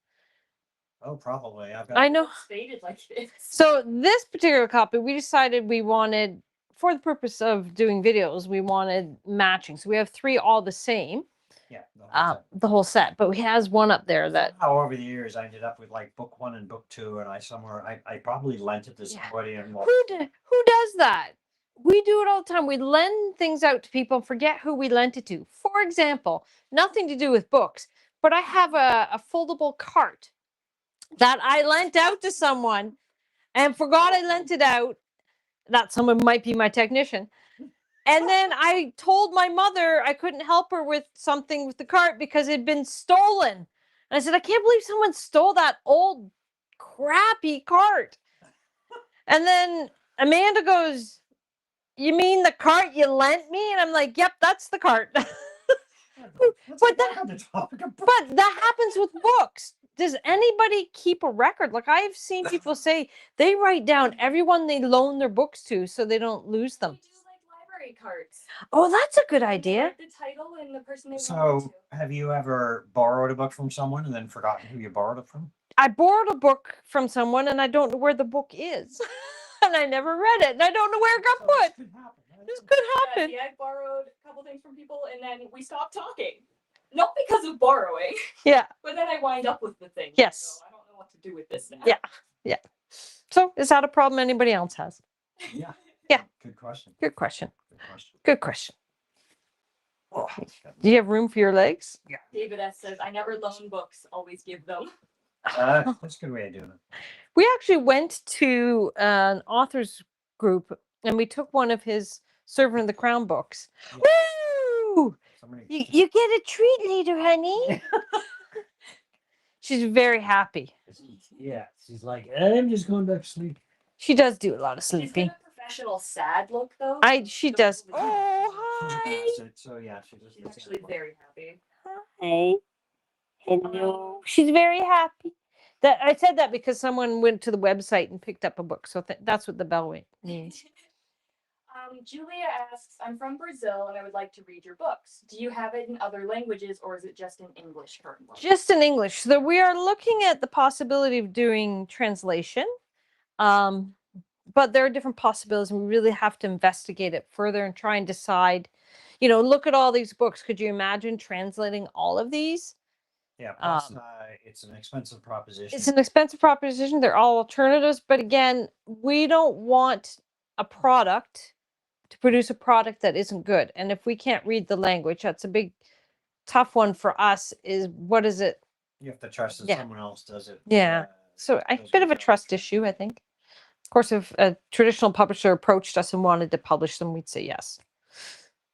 Oh, probably. I've got.
I know.
It's faded like this.
So this particular copy, we decided we wanted, for the purpose of doing videos, we wanted matching. So we have 3 all the same,
Yeah. the whole set.
the whole set. But he has one up there that,
How over the years I ended up with like book 1 and book 2, and I probably lent it to
Yeah.
somebody and
who does that? We do it all the time. We lend things out to people and forget who we lent it to. For example, nothing to do with books, but I have a foldable cart that I lent out to someone and forgot I lent it out. That someone might be my technician. And then I told my mother I couldn't help her with something with the cart because it had been stolen. And I said, I can't believe someone stole that old crappy cart. And then Amanda goes, you mean the cart you lent me? And I'm like, yep, that's the cart.
But
that happens with books. Does anybody keep a record? Like I've seen people say they write down everyone they loan their books to so they don't lose them.
They do like library cards.
Oh, that's a good
And they
idea.
write the title and the person they loaned it
So,
to.
have you ever borrowed a book from someone and then forgotten who you borrowed it from?
I borrowed a book from someone and I don't know where the book is. And I never read it and I don't know where it got put. This could happen.
See, I borrowed a couple things from people, and then we stopped talking. Not because of borrowing,
Yeah.
but then I wind up with the thing.
Yes.
I don't know what to do with this now.
Yeah. Yeah. So is that a problem anybody else has?
Yeah.
Yeah.
Good question.
Good question.
Good question.
Good question.
Oh,
Do you have room for your legs?
David S. says, I never loan books, always give them.
that's a good way of doing it.
We actually went to an authors group and we took one of his Servant of the Crown books.
Yeah.
Woo! You get a treat later, honey. She's very happy.
Yeah, she's like, I'm just going back to sleep.
She does do a lot of
She's
sleeping.
got a professional sad look, though.
She does. Oh, hi.
So yeah, she just.
She's actually very happy.
Hi. Hello. She's very happy. That I said that because someone went to the website and picked up a book. So that's what the bell means.
Julia asks, I'm from Brazil and I would like to read your books. Do you have it in other languages or is it just in English currently?
Just in English. So we are looking at the possibility of doing translation. But there are different possibilities and we really have to investigate it further and try and decide, look at all these books. Could you imagine translating all of these?
Yeah, plus it's an expensive proposition.
It's an expensive proposition. They're all alternatives. But again, we don't want a product to produce a product that isn't good. And if we can't read the language, that's a big, tough one for us is what is it?
You have to trust that someone else does it.
Yeah. So a bit of a trust issue, I think. Of course, if a traditional publisher approached us and wanted to publish them, we'd say yes.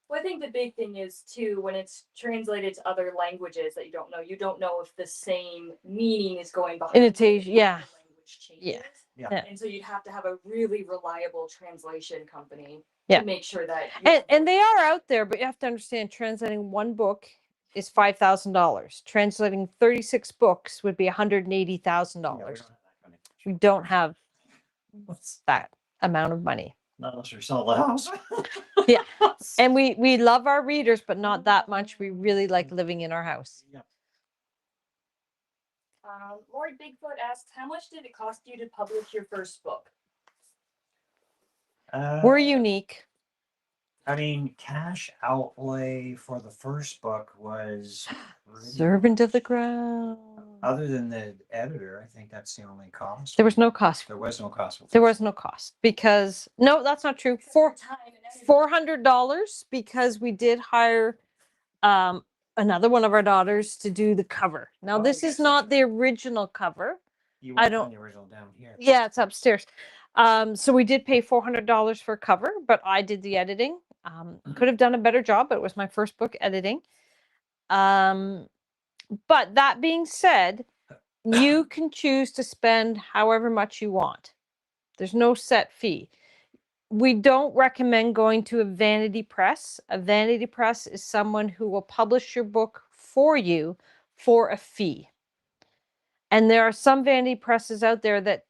Well, I think the big thing is too, when it's translated to other languages that you don't know if the same meaning is going behind
it. Yeah.
Language changes.
Yeah.
And so you'd have to have a really reliable translation company
to
make sure that.
And they are out there, but you have to understand translating one book is $5,000. Translating 36 books would be $180,000. We don't have that amount of money.
Not unless we sell the house.
Yeah. And we love our readers, but not that much. We really like living in our house.
Yeah.
Lord Bigfoot asks, how much did it cost you to publish your first book?
We're unique.
I mean, cash outlay for the first book was
Servant of the Crown.
Other than the editor, I think that's the only cost.
There was no cost.
There was no cost.
There was no cost because no, that's not true. $400 because we did hire another one of our daughters to do the cover. Now this is not the original cover.
I don't. The original down here.
Yeah, it's upstairs. So we did pay $400 for cover, but I did the editing. Could have done a better job, but it was my first book editing. But that being said, you can choose to spend however much you want. There's no set fee. We don't recommend going to a vanity press. A vanity press is someone who will publish your book for you for a fee. And there are some vanity presses out there that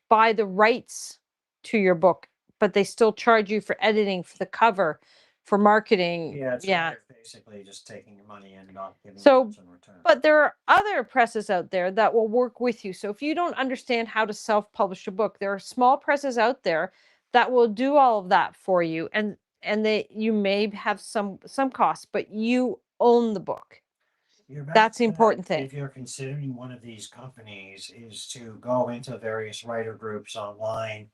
buy the rights to your book, but they still charge you for editing, for the cover, for marketing.
Yeah. Basically just taking your money and not giving much in return.
But there are other presses out there that will work with you. So if you don't understand how to self-publish a book, there are small presses out there that will do all of that for you. And you may have some costs, but you own the book. That's the important thing.
If you're considering one of these companies, is to go into various writer groups online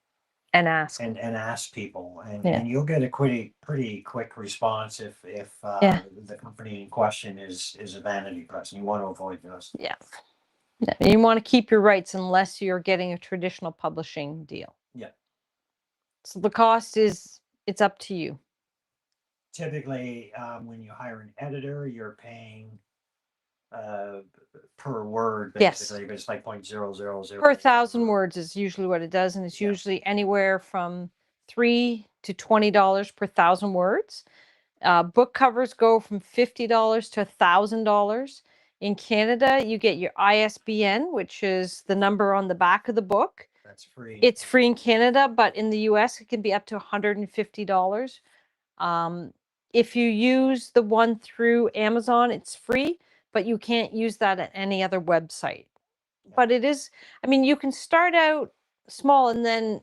and ask
people, and you'll get a pretty quick response if the company in question is a vanity press, and you want to avoid those.
Yeah, you want to keep your rights unless you're getting a traditional publishing deal.
Yeah.
So the cost it's up to you.
Typically, when you hire an editor, you're paying per word, basically, but it's like 0.000
per 1,000 words is usually what it does, and it's usually anywhere from $3 to $20 per 1,000 words. Book covers go from $50 to $1,000. In Canada, you get your ISBN, which is the number on the back of the book.
That's free.
It's free in Canada, but in the US, it can be up to $150. If you use the one through Amazon, it's free, but you can't use that at any other website. But it is, I mean, you can start out small and then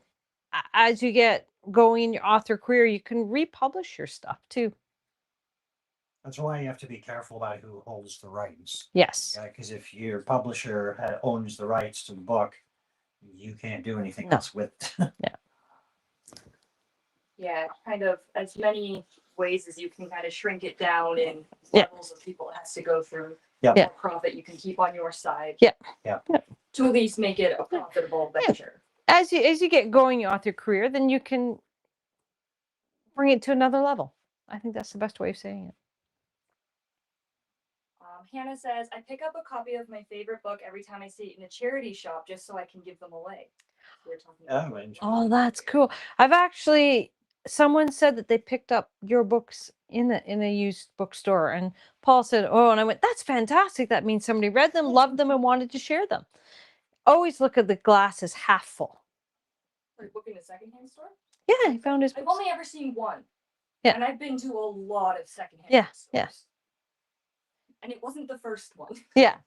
as you get going in your author career, you can republish your stuff too.
That's why you have to be careful about who holds the rights.
Yes.
Yeah, because if your publisher owns the rights to the book, you can't do anything
No.
else with it.
Yeah, kind of as many ways as you can kind of shrink it down in
Yeah.
levels of people it has to go through.
Yeah.
More profit you can keep on your side.
Yeah.
Yeah.
To at least make it a profitable venture.
As you get going in your author career, then you can bring it to another level. I think that's the best way of saying it.
Hannah says, I pick up a copy of my favorite book every time I see it in a charity shop just so I can give them away. We're talking about
Oh, that's cool. I've actually, someone said that they picked up your books in a used bookstore, and Paul said, oh, and I went, that's fantastic. That means somebody read them, loved them, and wanted to share them. Always look at the glass as half full.
Are you booking a secondhand store?
Yeah, he found his
I've
books.
only ever seen one.
Yeah.
And I've been to a lot of secondhand
Yeah,
stores.
yeah.
And it wasn't the first one.
Yeah.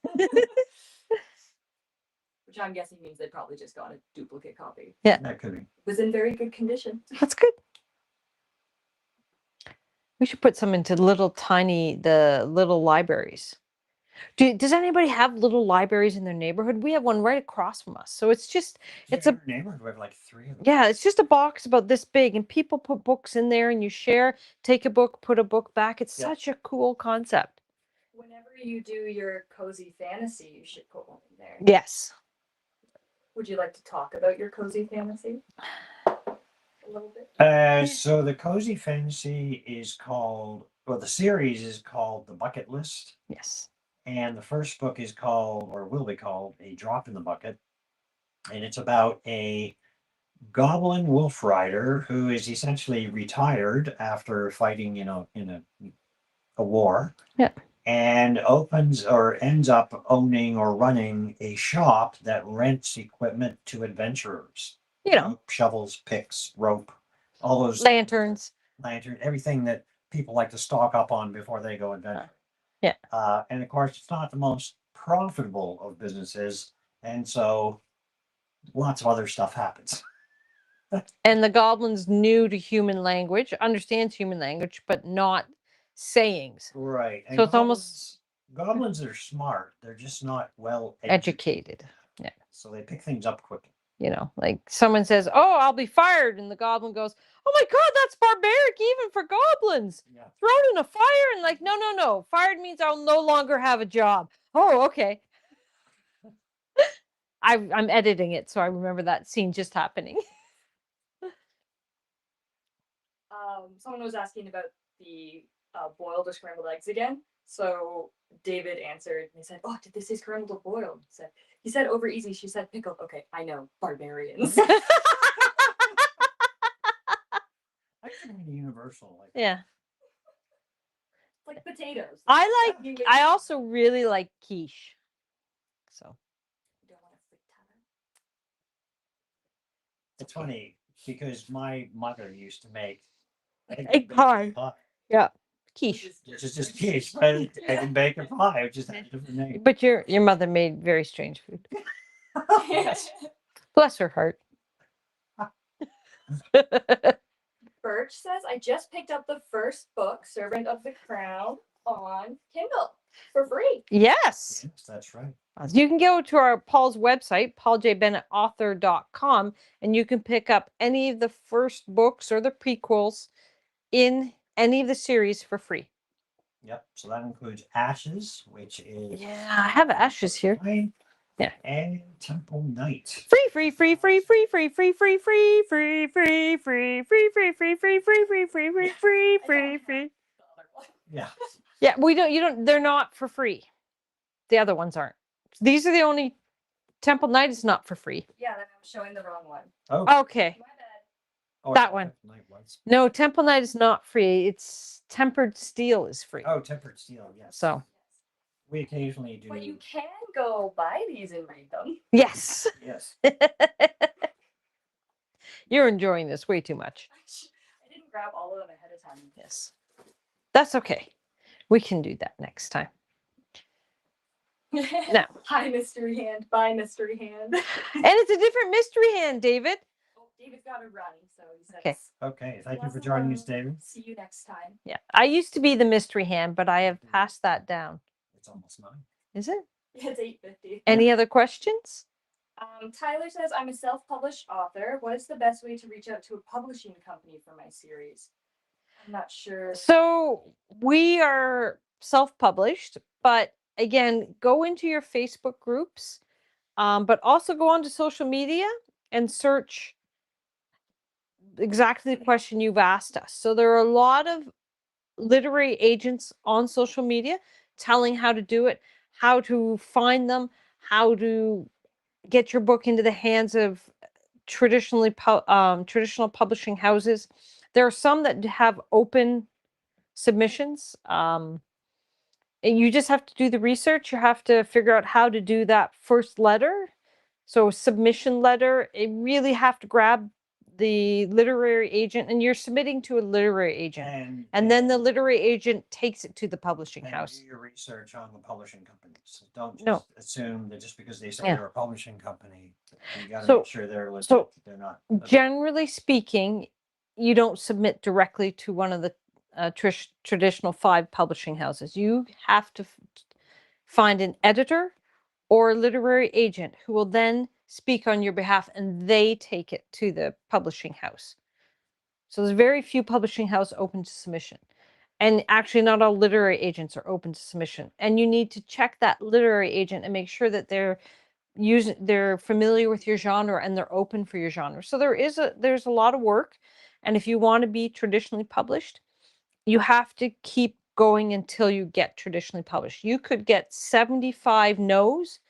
Which I'm guessing means they probably just got a duplicate copy.
Yeah.
That could be.
It was in very good condition.
That's good. We should put some into the little libraries. Does anybody have little libraries in their neighborhood? We have one right across from us. So it's just, it's a
neighborhood. We have like 3 of them.
yeah, it's just a box about this big, and people put books in there, and you share, take a book, put a book back. It's
Yeah.
such a cool concept.
Whenever you do your cozy fantasy, you should put one in there.
Yes.
Would you like to talk about your cozy fantasy? A little bit?
So the cozy fantasy is called, well, the series is called The Bucket List.
Yes.
And the first book is called, or will be called, A Drop in the Bucket. And it's about a goblin wolf rider who is essentially retired after fighting, in a war.
Yeah.
And opens or ends up owning or running a shop that rents equipment to adventurers. Shovels, picks, rope, all those
Lanterns.
everything that people like to stock up on before they go adventure.
Yeah.
And of course, it's not the most profitable of businesses, and so lots of other stuff happens.
And the goblin's new to human language, understands human language, but not sayings.
Right. And
So it's almost
goblins are smart. They're just not well
educated. Yeah.
So they pick things up quickly.
Like someone says, oh, I'll be fired. And the goblin goes, oh my God, that's barbaric even for goblins.
Yeah.
Thrown in a fire and like, no. Fired means I'll no longer have a job. Oh, okay. I'm editing it, so I remember that scene just happening.
Someone was asking about the boiled or scrambled eggs again. So David answered and he said, oh, did this say scrambled or boiled? He said over easy. She said pickled. Okay, I know. Barbarians.
I think it's universal.
Yeah.
Like potatoes.
I also really like quiche. So.
You don't want a frittata?
It's funny because my mother used to make
egg pie. Yeah. Quiche.
Which is just quiche, but egg and bacon pie, which is a different name.
But your mother made very strange food.
Yes.
Bless her heart.
Birch says, I just picked up the first book, Servant of the Crown, on Kindle for free.
Yes.
Yes, that's right.
You can go to Paul's website, pauljbennettauthor.com, and you can pick up any of the first books or the prequels in any of the series for free.
Yep. So that includes Ashes, which is
I have Ashes here. Yeah.
And Temple Knight.
Free.
Yeah.
Yeah, they're not for free. The other ones aren't. These are the only. Temple Knight is not for free.
Yeah, then I'm showing the wrong one.
Oh.
Okay.
My bad.
Oh,
That one.
Temple Knight was.
No, Temple Knight is not free. It's Tempered Steel is free.
Oh, Tempered Steel, yes.
So.
We occasionally do.
But you can go buy these and read them.
Yes.
Yes.
You're enjoying this way too much.
I didn't grab all of them ahead of time.
Yes. That's okay. We can do that next time.
Hi, mystery hand. Bye, mystery hand.
And it's a different mystery hand, David.
Oh, David's got to run, so he says.
Okay.
Okay, thank you for
Lesson
joining us,
learned.
David.
See you next time.
Yeah. I used to be the mystery hand, but I have passed that down.
It's almost 9.
Is it?
It's 8:50.
Any other questions?
Tyler says, I'm a self-published author. What is the best way to reach out to a publishing company for my series? I'm not sure.
So we are self-published, but again, go into your Facebook groups, but also go onto social media and search exactly the question you've asked us. So there are a lot of literary agents on social media telling how to do it, how to find them, how to get your book into the hands of traditional publishing houses. There are some that have open submissions. And you just have to do the research. You have to figure out how to do that first letter. So submission letter, you really have to grab the literary agent, and you're submitting to a literary agent. And then the literary agent takes it to the publishing house.
Do your research on the publishing companies. Don't just
No.
assume that just because they say
Yeah.
they're a publishing company, you got to
So-
make sure they're legit.
so
They're not.
Generally speaking, you don't submit directly to one of the traditional 5 publishing houses. You have to find an editor or a literary agent who will then speak on your behalf, and they take it to the publishing house. So there's very few publishing houses open to submission. And actually not all literary agents are open to submission. And you need to check that literary agent and make sure that they're familiar with your genre and they're open for your genre. So there's a lot of work. And if you want to be traditionally published, you have to keep going until you get traditionally published. You could get 75 no's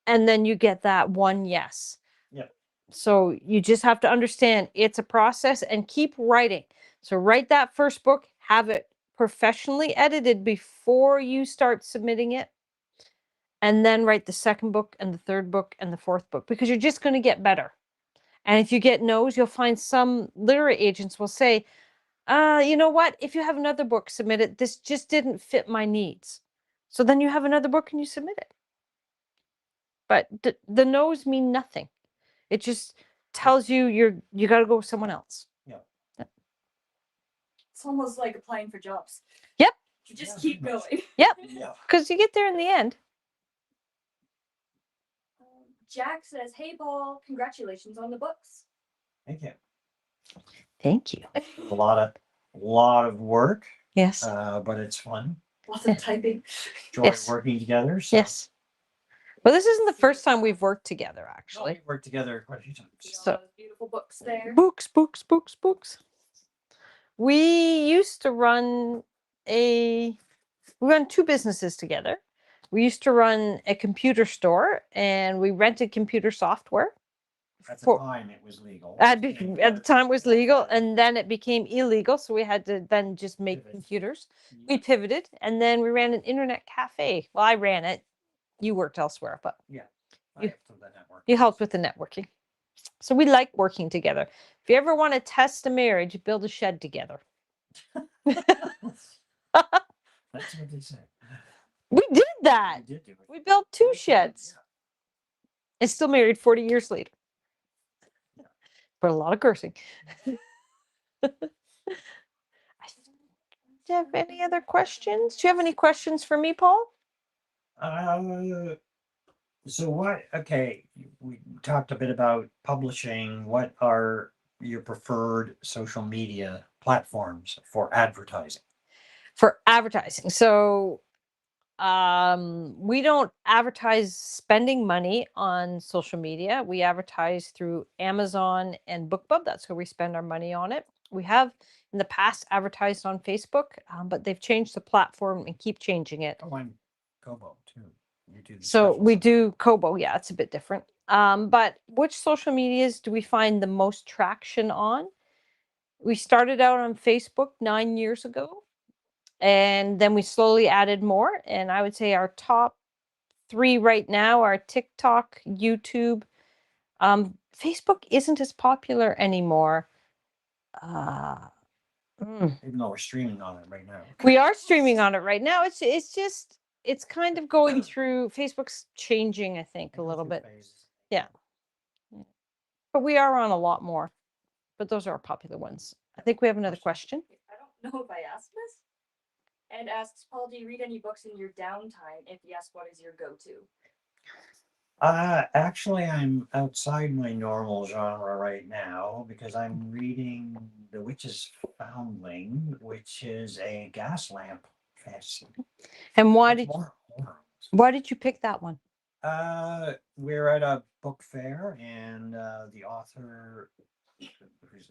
and then you get that one yes.
Yeah.
So you just have to understand it's a process and keep writing. So write that first book, have it professionally edited before you start submitting it. And then write the second book and the third book and the fourth book, because you're just going to get better. And if you get no's, you'll find some literary agents will say, you know what? If you have another book submitted, this just didn't fit my needs. So then you have another book and you submit it. But the no's mean nothing. It just tells you you got to go with someone else.
Yeah.
It's almost like applying for jobs.
Yep.
You just
Yeah,
keep
pretty much.
going.
Yep.
Yeah.
Because you get there in the end.
Jack says, hey, Paul, congratulations on the books.
Thank you.
Thank you.
A lot of work,
Yes.
but it's fun.
Lots of typing.
Enjoy
Yes.
working together. So.
Yes. Well, this isn't the first time we've worked together,
No,
actually.
we've worked together quite a few times.
See all
So-
those beautiful books there.
Books. We used to run we run 2 businesses together. We used to run a computer store and we rented computer software.
At the
For-
time, it was legal.
At the time it was legal, and then it became illegal, so we had to then just make
Pivot.
computers. We pivoted, and then we ran an internet cafe. Well, I ran it. You worked elsewhere, but
I have to let that work.
you helped with the networking. So we like working together. If you ever want to test a marriage, build a shed together.
That's what they say.
We did that.
We did do it.
We built 2 sheds. And still married 40 years later. But a lot of cursing. Do you have any other questions? Do you have any questions for me, Paul?
So what? Okay, we talked a bit about publishing. What are your preferred social media platforms for advertising?
For advertising. So we don't advertise spending money on social media. We advertise through Amazon and BookBub. That's where we spend our money on it. We have in the past advertised on Facebook, but they've changed the platform and keep changing it.
Oh, and Kobo too. You do the
So
special
we
stuff.
do Kobo. Yeah, it's a bit different. But which social medias do we find the most traction on? We started out on Facebook 9 years ago, and then we slowly added more. And I would say our top 3 right now are TikTok, YouTube. Facebook isn't as popular anymore.
Even though we're streaming on it right now.
We are streaming on it right now. It's kind of going through. Facebook's changing, I think, a little bit.
Phases.
Yeah. but we are on a lot more. But those are our popular ones. I think we have another question.
I don't know if I asked this. And asks, Paul, do you read any books in your downtime? If yes, what is your go-to?
Actually, I'm outside my normal genre right now because I'm reading The Witch's Foundling, which is a gas lamp fantasy.
And why
It's
did
more horror.
why did you pick that one?
We're at a book fair, and the author.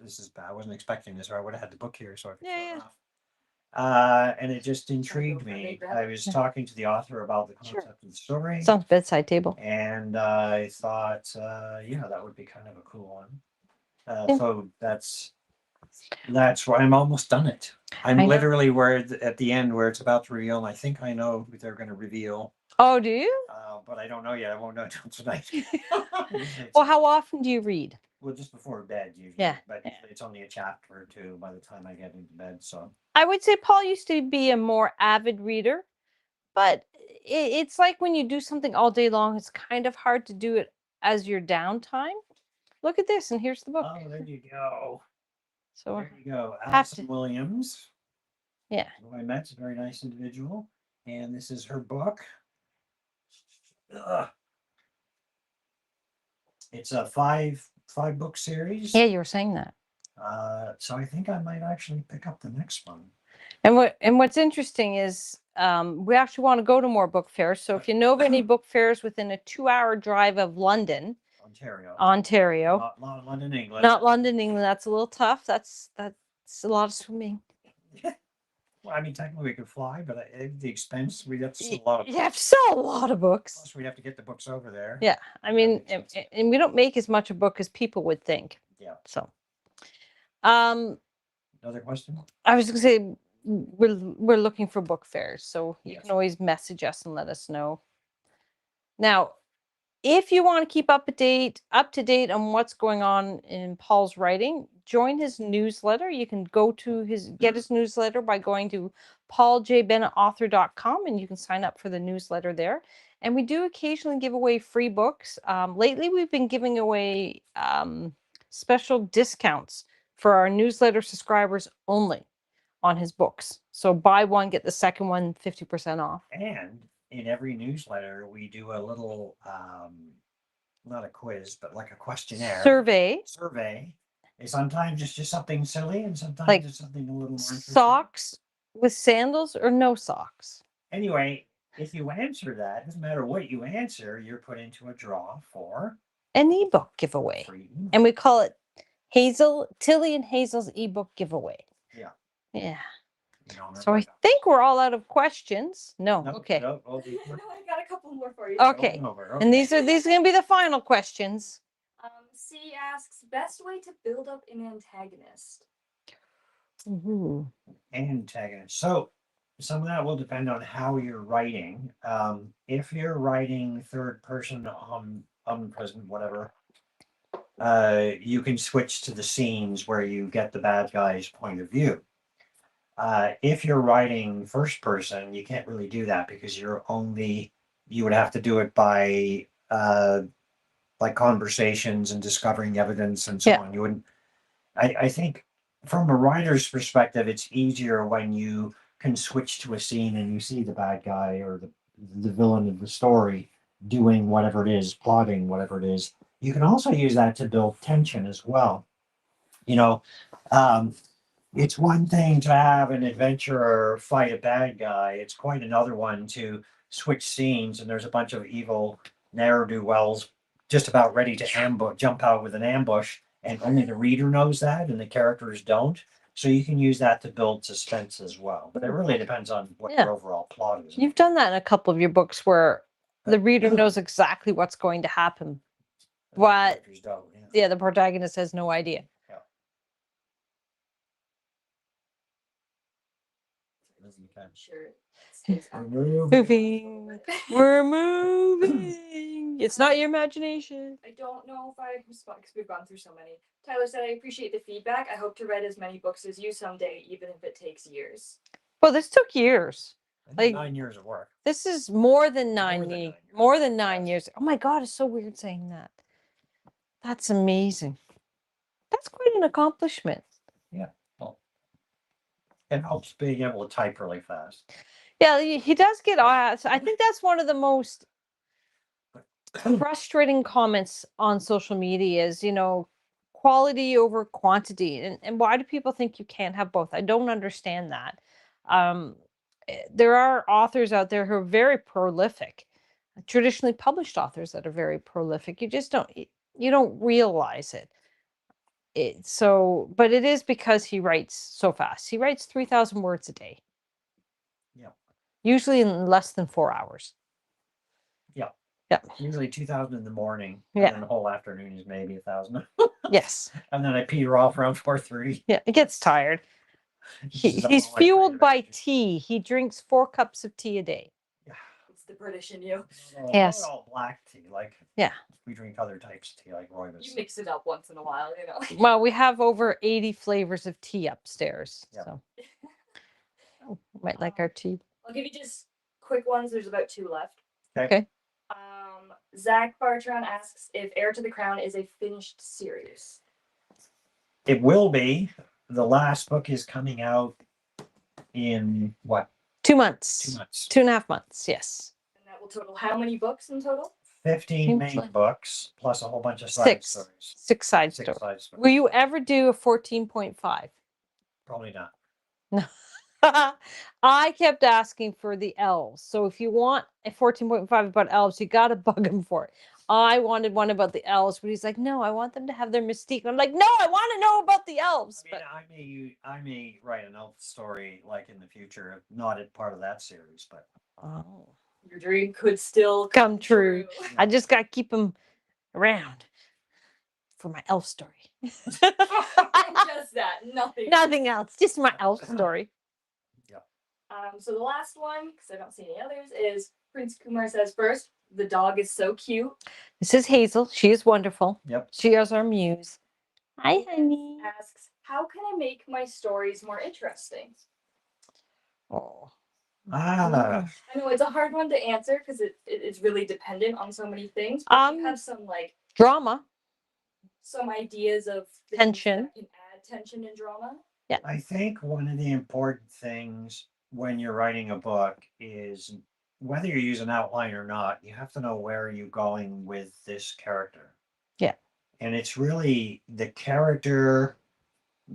This is bad. I wasn't expecting this, or I would have had the book here, so I could show
Yeah,
it
yeah.
off. And it just intrigued me. I was talking to the author about the
Sure.
concept of the story,
It's on the bedside table.
and I thought, yeah, that would be kind of a cool one.
Yeah.
So that's why I'm almost done it. I'm
I know.
literally at the end where it's about to reveal, and I think I know who they're going to reveal,
Oh, do you?
but I don't know yet. I won't know until tonight.
Well, how often do you read?
Well, just before bed usually.
Yeah,
But
yeah.
usually it's only a chapter or two by the time I get into bed. So
I would say Paul used to be a more avid reader, but it's like when you do something all day long, it's kind of hard to do it as your downtime. Look at this, and here's the book.
oh, there you go.
So
There you go.
have
Alison
to-
Williams,
yeah,
who I met, a very nice individual, and this is her book. Ugh. It's a five book series.
yeah, you were saying that.
So I think I might actually pick up the next one.
And what's interesting is we actually want to go to more book fairs. So if you know of any book fairs within a 2-hour drive of London, Ontario,
not London, England.
not London, England, that's a little tough. That's a lot of swimming.
Well, I mean, technically we could fly, but the expense, we'd have to sell a lot of
You have to sell a lot of books.
Plus, we'd have to get the books over there.
Yeah, I mean, and we don't make as much a book as people would think.
Yeah.
So,
Another question?
I was gonna say we're looking for book fairs, so you
Yes.
can always message us and let us know. Now, if you want to keep up to date on what's going on in Paul's writing, join his newsletter. You can go to get his newsletter by going to pauljbennettauthor.com, and you can sign up for the newsletter there. And we do occasionally give away free books. Lately, we've been giving away special discounts for our newsletter subscribers only on his books. So buy one, get the second one 50% off.
And in every newsletter, we do a little, not a quiz, but like a questionnaire.
Survey.
And sometimes it's just something silly, and sometimes
Like
it's something a little more interesting.
Socks with sandals or no socks?
Anyway, if you answer that, doesn't matter what you answer, you're put into a draw for
An ebook giveaway.
free.
And we call it Tilly and Hazel's ebook giveaway.
Yeah.
Yeah.
You know,
So I think we're all out of questions. No.
no,
Okay.
no, oh,
I got a couple more for you.
Okay.
over,
And these are going to be the final questions.
C asks, best way to build up an antagonist.
Ooh.
Antagonist. So some of that will depend on how you're writing. If you're writing third person, omnipresent, whatever, you can switch to the scenes where you get the bad guy's point of view. If you're writing first person, you can't really do that because you would have to do it by like conversations and discovering evidence and so
Yeah.
on. You wouldn't. I think from a writer's perspective, it's easier when you can switch to a scene and you see the bad guy or the villain of the story doing whatever it is, plotting whatever it is. You can also use that to build tension as well. You know, it's one thing to have an adventurer fight a bad guy. It's quite another one to switch scenes and there's a bunch of evil ne'er-do-wells just about ready to jump out with an ambush, and only the reader knows that and the characters don't. So you can use that to build suspense as well. But it really depends on what
Yeah.
your overall plot is.
You've done that in a couple of your books where the reader knows exactly what's going to happen.
The
What?
characters don't, yeah.
Yeah, the protagonist has no idea.
I'm sure.
Moving. We're moving. It's not your imagination.
I don't know if I respond because we've gone through so many. Tyler said, I appreciate the feedback. I hope to read as many books as you someday, even if it takes years.
Well, this took years.
I think
Like-
9 years of work.
This is more than
More
nine
than 9
years.
years.
More than 9 years. Oh my God, it's so weird saying that. That's amazing. That's quite an accomplishment.
Well, it helps being able to type really fast.
Yeah, he does get asked. I think that's one of the most frustrating comments on social media is, quality over quantity. And why do people think you can't have both? I don't understand that. There are authors out there who are very prolific, traditionally published authors that are very prolific. You just you don't realize it. But it is because he writes so fast. He writes 3,000 words a day.
Yeah.
Usually in less than 4 hours.
Yeah.
Yeah.
Usually 2,000 in the morning.
Yeah.
And then the whole afternoon is maybe 1,000.
Yes.
And then I peter off around 4:30.
Yeah, it gets tired. He's fueled by tea. He drinks 4 cups of tea a day.
Yeah.
It's the British in you.
Yes.
Not all black tea. Like,
yeah.
We drink other types of tea, like rooibos.
You mix it up once in a while,
Well, we have over 80 flavors of tea upstairs.
Yep.
So might like our tea.
I'll give you just quick ones. There's about 2 left.
Okay.
Zach Bartron asks if Heir to the Crown is a finished series.
It will be. The last book is coming out in what?
2 months.
2 months.
2.5 months, yes.
And that will total how many books in total?
15 main
Seems like-
books plus a whole bunch of side
6.
stories.
6 side
6
stories.
side stories.
Will you ever do a 14.5?
Probably not.
No. I kept asking for the elves. So if you want a 14.5 about elves, you got to bug him for it. I wanted one about the elves, but he's like, no, I want them to have their mystique. I'm like, no, I want to know about the elves.
I mean, I may write an elf story like in the future, not as part of that series, but
Oh,
Your dream could still
come true.
Yeah.
I just got to keep them around for my elf story.
Just that, nothing.
Nothing else, just my elf story.
So the last one, because I don't see any others, is Prince Kumar says first, the dog is so cute.
This is Hazel. She is wonderful.
Yep.
She is our muse. Hi, honey.
Asks, how can I make my stories more interesting?
Oh.
Ah,
I know it's a hard one to answer because it is really dependent on so many things. But you have some
Drama.
some ideas of things
Tension.
that can add tension and drama.
I think one of the important things when you're writing a book is whether you use an outline or not, you have to know where you're going with this character.
Yeah.
And it's really the character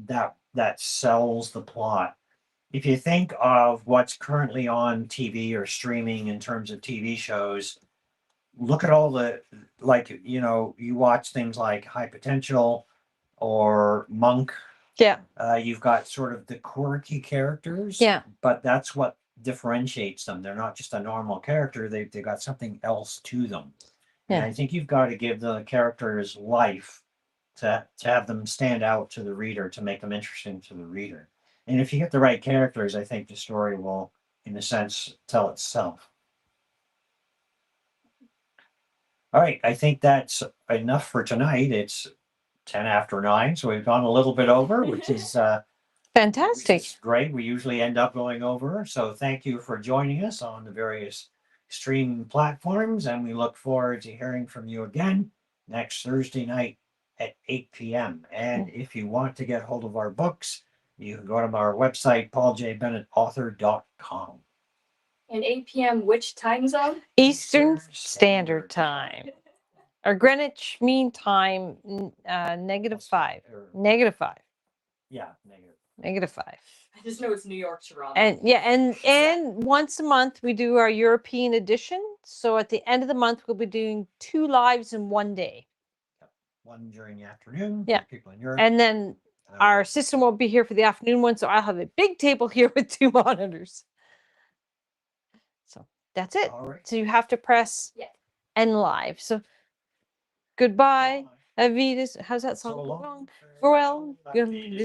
that sells the plot. If you think of what's currently on TV or streaming in terms of TV shows, look at all the, you watch things like High Potential or Monk.
Yeah.
You've got sort of the quirky characters.
Yeah.
But that's what differentiates them. They're not just a normal character. They've got something else to them.
Yeah.
And I think you've got to give the characters life to have them stand out to the reader, to make them interesting to the reader. And if you get the right characters, I think the story will, in a sense, tell itself. All right, I think that's enough for tonight. It's 10 after 9, so we've gone a little bit over, which is
Fantastic.
which is great. We usually end up going over. So thank you for joining us on the various streaming platforms, and we look forward to hearing from you again next Thursday night at 8 p.m. And if you want to get hold of our books, you can go to our website, pauljbennettauthor.com.
And 8 p.m. which time zone?
Eastern Standard Time. Or Greenwich Mean Time, -5. -5.
Yeah, negative.
-5.
I just know it's New York, Toronto.
And once a month we do our European edition. So at the end of the month we'll be doing 2 lives in one day.
One during the afternoon
Yeah.
for people in Europe.
And then our assistant won't be here for the afternoon one, so I'll have a big table here with 2 monitors. So that's it.
All right.
So you have to press
Yeah.
end live. So goodbye. Avidas. How's that song?
So long.
Farewell.